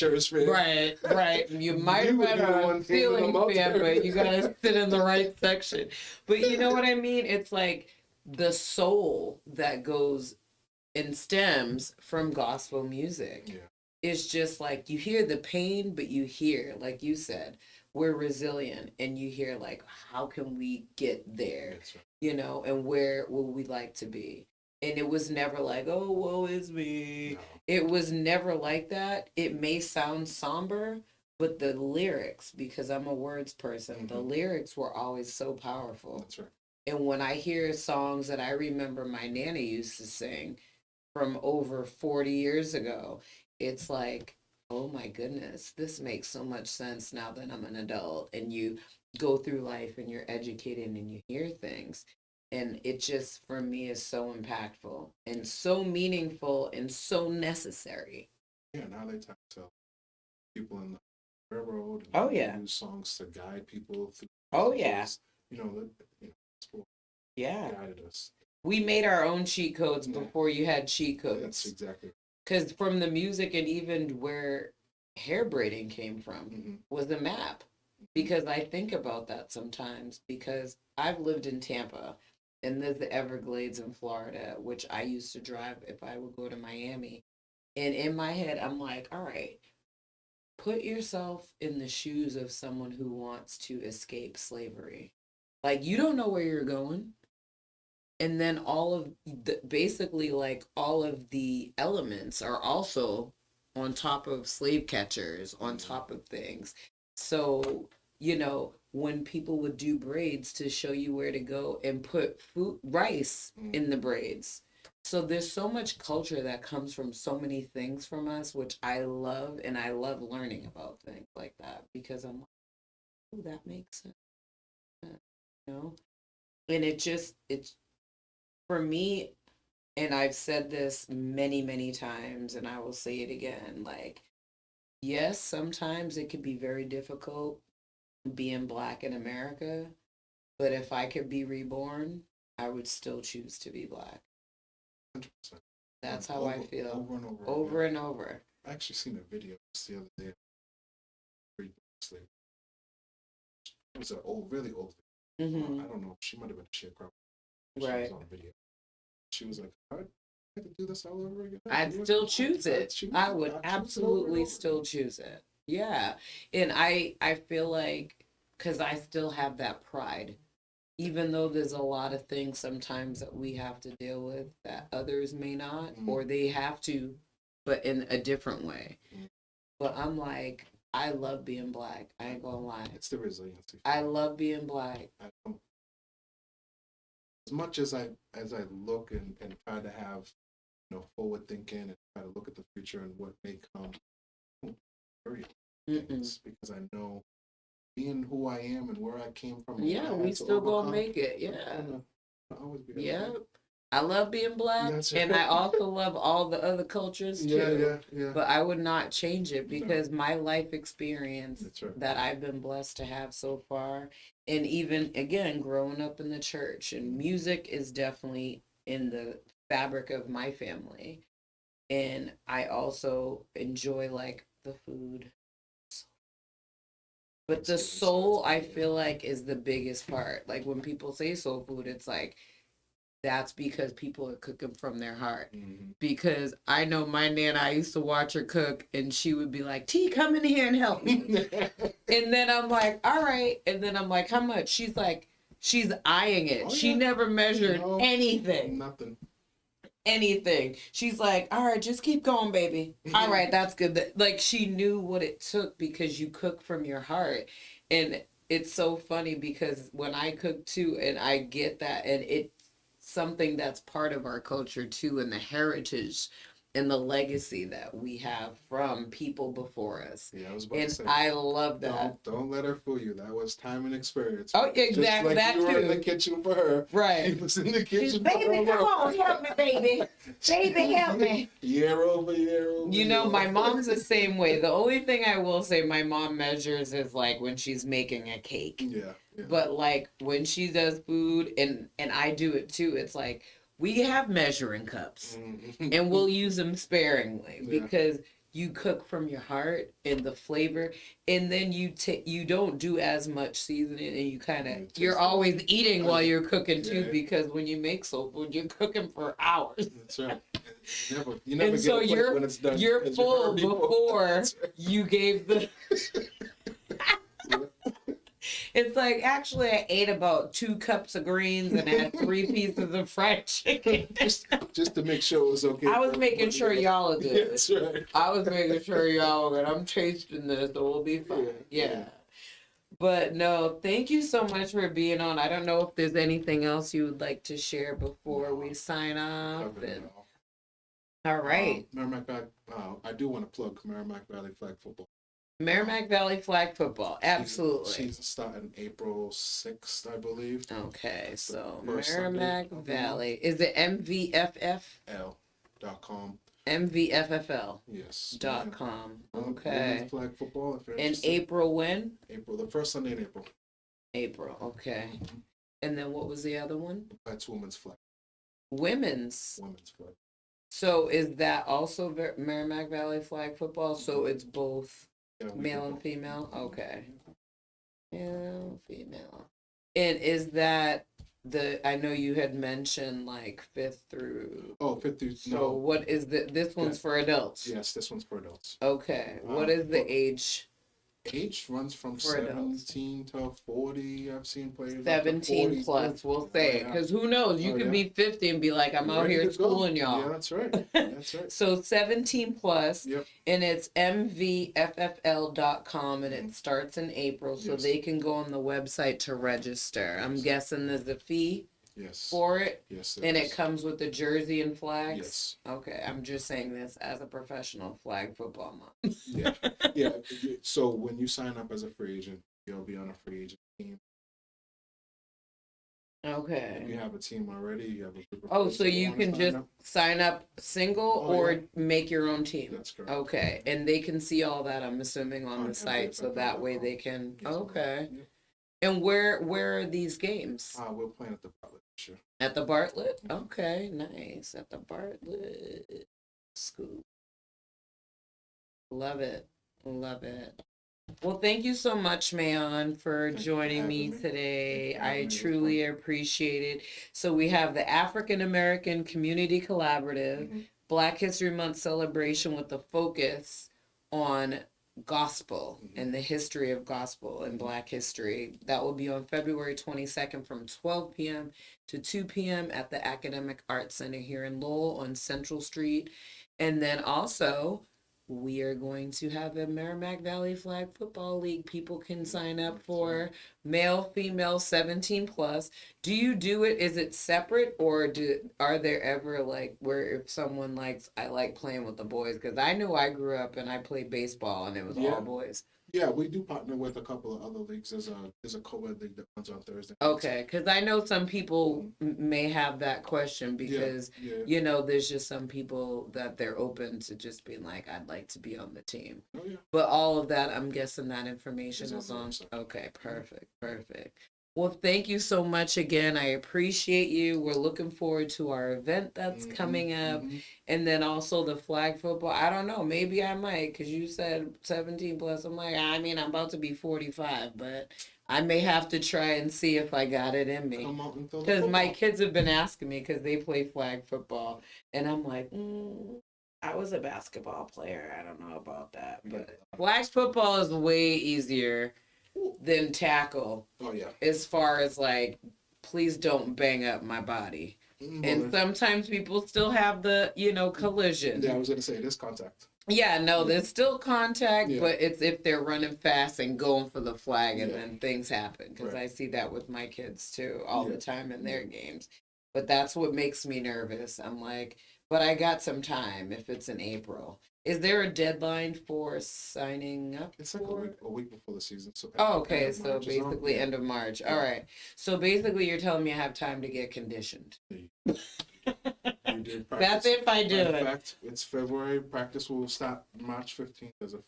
You might have had a ceiling fan, but you gotta sit in the right section. But you know what I mean? It's like the soul that goes and stems from gospel music. Yeah. It's just like you hear the pain, but you hear, like you said, we're resilient, and you hear like, how can we get there? Right. And where will we like to be? And it was never like, oh, woe is me. No. It was never like that. It may sound somber, but the lyrics, because I'm a words person, the lyrics were always so powerful. That's right. And when I hear songs that I remember my Nana used to sing from over 40 years ago, it's like, oh my goodness, this makes so much sense now that I'm an adult. And you go through life and you're educated and you hear things. And it just, for me, is so impactful and so meaningful and so necessary. Yeah, now they talk to people in the railroad. And Oh, yeah. use songs to guide people through. Oh, yeah. You know, school Yeah. guided us. We made our own cheat codes before you had cheat codes. That's exactly. Because from the music and even where hair braiding came from was a map. Because I think about that sometimes, because I've lived in Tampa and there's the Everglades in Florida, which I used to drive if I would go to Miami. And in my head, I'm like, all right, put yourself in the shoes of someone who wants to escape slavery. Like, you don't know where you're going. And then all of the, basically, like, all of the elements are also on top of slave catchers, on top of things. So, you know, when people would do braids to show you where to go and put rice in the braids. So there's so much culture that comes from so many things from us, which I love, and I love learning about things like that, because I'm like, oh, that makes sense. You know? And it's for me, and I've said this many, many times, and I will say it again, like, yes, sometimes it can be very difficult being Black in America, but if I could be reborn, I would still choose to be Black. 100%. That's how I feel. Over and over. Over and over. I actually seen a video the other day. It was an really old video. I don't know. She might have been a sharecropper. She was on video. She was like, I'd like to do this all over again. I'd still choose it. I would absolutely still choose it. Yeah. And I feel like, because I still have that pride, even though there's a lot of things sometimes that we have to deal with that others may not, or they have to, but in a different way. But I'm like, I love being Black. I ain't gonna lie. It's the resiliency. I love being Black. As much as I look and try to have, you know, forward thinking and try to look at the future and what may come, because I know being who I am and where I came from. Yeah, we still gonna make it. Yeah. Yeah. I love being Black, and I also love all the other cultures too. Yeah. But I would not change it, because my life experience that I've been blessed to have so far, and even again growing up in the church, and music is definitely in the fabric of my family, and I also enjoy like the food. But the soul, I feel like, is the biggest part. Like when people say soul food, it's like, that's because people are cooking from their heart. Because I know my Nana, I used to watch her cook, and she would be like, T, come in here and help me. And then I'm like, all right. And then I'm like, how much? She's like, she's eyeing it. She never measured anything. Nothing. Anything. She's like, all right, just keep going, baby. All right, that's good. Like, she knew what it took, because you cook from your heart. And it's so funny, because when I cook too, and I get that, and it's something that's part of our culture too, and the heritage and the legacy that we have from people before us. Yeah, I was about to say, I love that. Don't let her fool you. That was time and experience. Oh, exactly. Just like that you too. were in the kitchen for her. Right. He was in the kitchen baby, come on, help me, baby. Baby, help me. Year over year. You know, my mom's the same way. The only thing I will say my mom measures is like when she's making a cake. Yeah. But like when she does food, and I do it too, it's like, we have measuring cups, and we'll use them sparingly, because you cook from your heart and the flavor, and then you don't do as much seasoning, and you kind of, you're always eating while you're cooking too, because when you make soul food, you're cooking for hours. That's right. You never and so when it's done. You're full before you gave the... It's like, actually, I ate about 2 cups of greens and had 3 pieces of fried chicken. just to make sure it was okay. I was making sure y'all are good. That's right. I was making sure y'all are good. I'm tasting this, so we'll be fine. Yeah. But no, thank you so much for being on. I don't know if there's anything else you would like to share before we sign off. All right. Merrimack Valley, I do want to plug Merrimack Valley Flag Football. Merrimack Valley Flag Football, absolutely. Season starting April 6th, I believe. Okay, so Merrimack Valley. Is it MVFFL.com? MVFFL. Yes. .com. Okay. Flag football. In April when? April, the first Sunday in April. April, okay. And then what was the other one? That's women's flag. Women's flag. So is that also Merrimack Valley Flag Football? So it's both male and female? Okay. Male, female. And is that I know you had mentioned like 5th through. Oh, 5th through. So no. what is this one's for adults? Yes, this one's for adults. Okay. What is the age? Age runs from 17 to 40. I've seen players 17 plus, we'll say, because who knows? You could be 50 and be like, I'm out here schooling y'all. Yeah, that's right. That's right. So 17 plus, yep. And it's mvffl.com, and it starts in April, so they can go on the website to register. I'm guessing there's a fee. For it? Yes. And it comes with the jersey and flags? Yes. Okay, I'm just saying this as a professional flag football mom. Yeah. So when you sign up as a free agent, you'll be on a free agent team. Okay. If you have a team already, you have a group of so you can just sign up single or make your own team? That's correct. Okay, and they can see all that, I'm assuming, on the site, so that way they can, okay. Yep. And where are these games? We're playing at the Bartlett this year. At the Bartlett? Okay, nice. At the Bartlett School. Love it. Love it. Well, thank you so much, Mayon, for joining me today. I truly appreciate it. So we have the African American Community Collaborative, Black History Month celebration with a focus on gospel and the history of gospel and Black history. That will be on February 22nd from 12 p.m. to 2 p.m. at the Academic Arts Center here in Lowell on Central Street. And then also, we are going to have a Merrimack Valley Flag Football League. People can sign up for male, female, 17 plus. Do you do it? Is it separate, or are there ever like where if someone likes, I like playing with the boys? Because I know I grew up and I played baseball and it was all boys. Yeah, we do partner with a couple of other leagues. There's a co-ed league that runs on Thursday. Okay, because I know some people may have that question because, you know, there's just some people that they're open to just being like, I'd like to be on the team. Oh, yeah. But all of that, I'm guessing that information is on. Okay, perfect. Well, thank you so much again. I appreciate you. We're looking forward to our event that's coming up. And then also the flag football. I don't know. Maybe I might, because you said 17 plus. I'm like, I mean, I'm about to be 45, but I may have to try and see if I got it in me. Because my kids have been asking me because they play flag football. And I'm like, I was a basketball player. I don't know about that. But flag football is way easier than tackle. Oh, yeah. As far as like, please don't bang up my body. And sometimes people still have the, collision. Yeah, I was going to say, there's contact. Yeah, no, there's still contact, but it's if they're running fast and going for the flag and then things happen. Because I see that with my kids too all the time in their games. But that's what makes me nervous. I'm like, but I got some time if it's in April. Is there a deadline for signing up? It's like a week before the season. So okay. So basically end of March. All right. So basically you're telling me I have time to get conditioned. That's if I do it. In fact, it's February. Practice will start March 15th.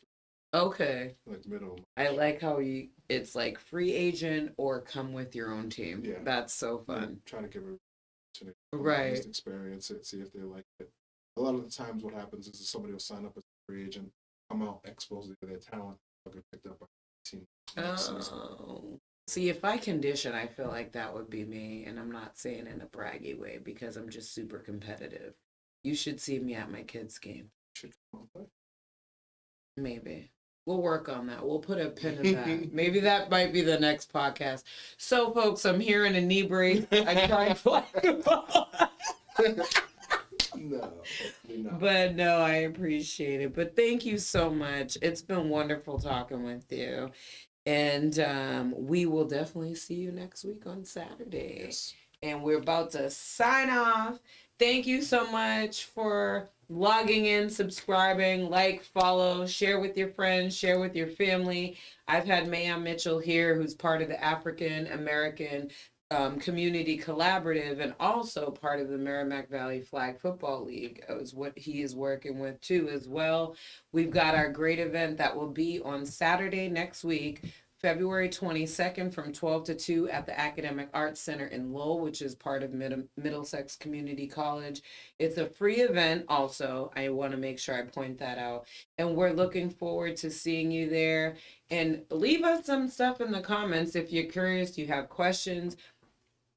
Okay. Like middle. I like how it's like free agent or come with your own team. Yeah. That's so fun. Try to give it right. Experience it, see if they like it. A lot of the times what happens is somebody will sign up as a free agent, come out, expose their talent, they'll get picked up by the team. See, if I condition, I feel like that would be me, and I'm not saying in a braggy way because I'm just super competitive. You should see me at my kids' game. Should come on play. Maybe. We'll work on that. We'll put a pin in that. Maybe that might be the next podcast. So, folks, I'm here in a knee brace. I tried flying ball. No, not. But no, I appreciate it. But thank you so much. It's been wonderful talking with you. And we will definitely see you next week on Saturday. Yes. And we're about to sign off. Thank you so much for logging in, subscribing, like, follow, share with your friends, share with your family. I've had Mayon Mitchell here, who's part of the African American Community Collaborative and also part of the Merrimack Valley Flag Football League is what he is working with too as well. We've got our great event that will be on Saturday next week, February 22nd from 12 to 2 at the Academic Arts Center in Lowell, which is part of Middlesex Community College. It's a free event also. I want to make sure I point that out. And we're looking forward to seeing you there. And leave us some stuff in the comments if you're curious, you have questions.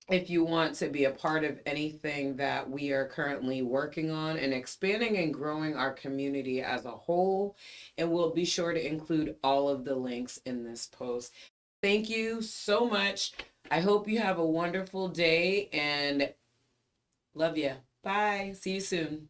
If you want to be a part of anything that we are currently working on and expanding and growing our community as a whole, and we'll be sure to include all of the links in this post. Thank you so much. I hope you have a wonderful day and love you. Bye. See you soon.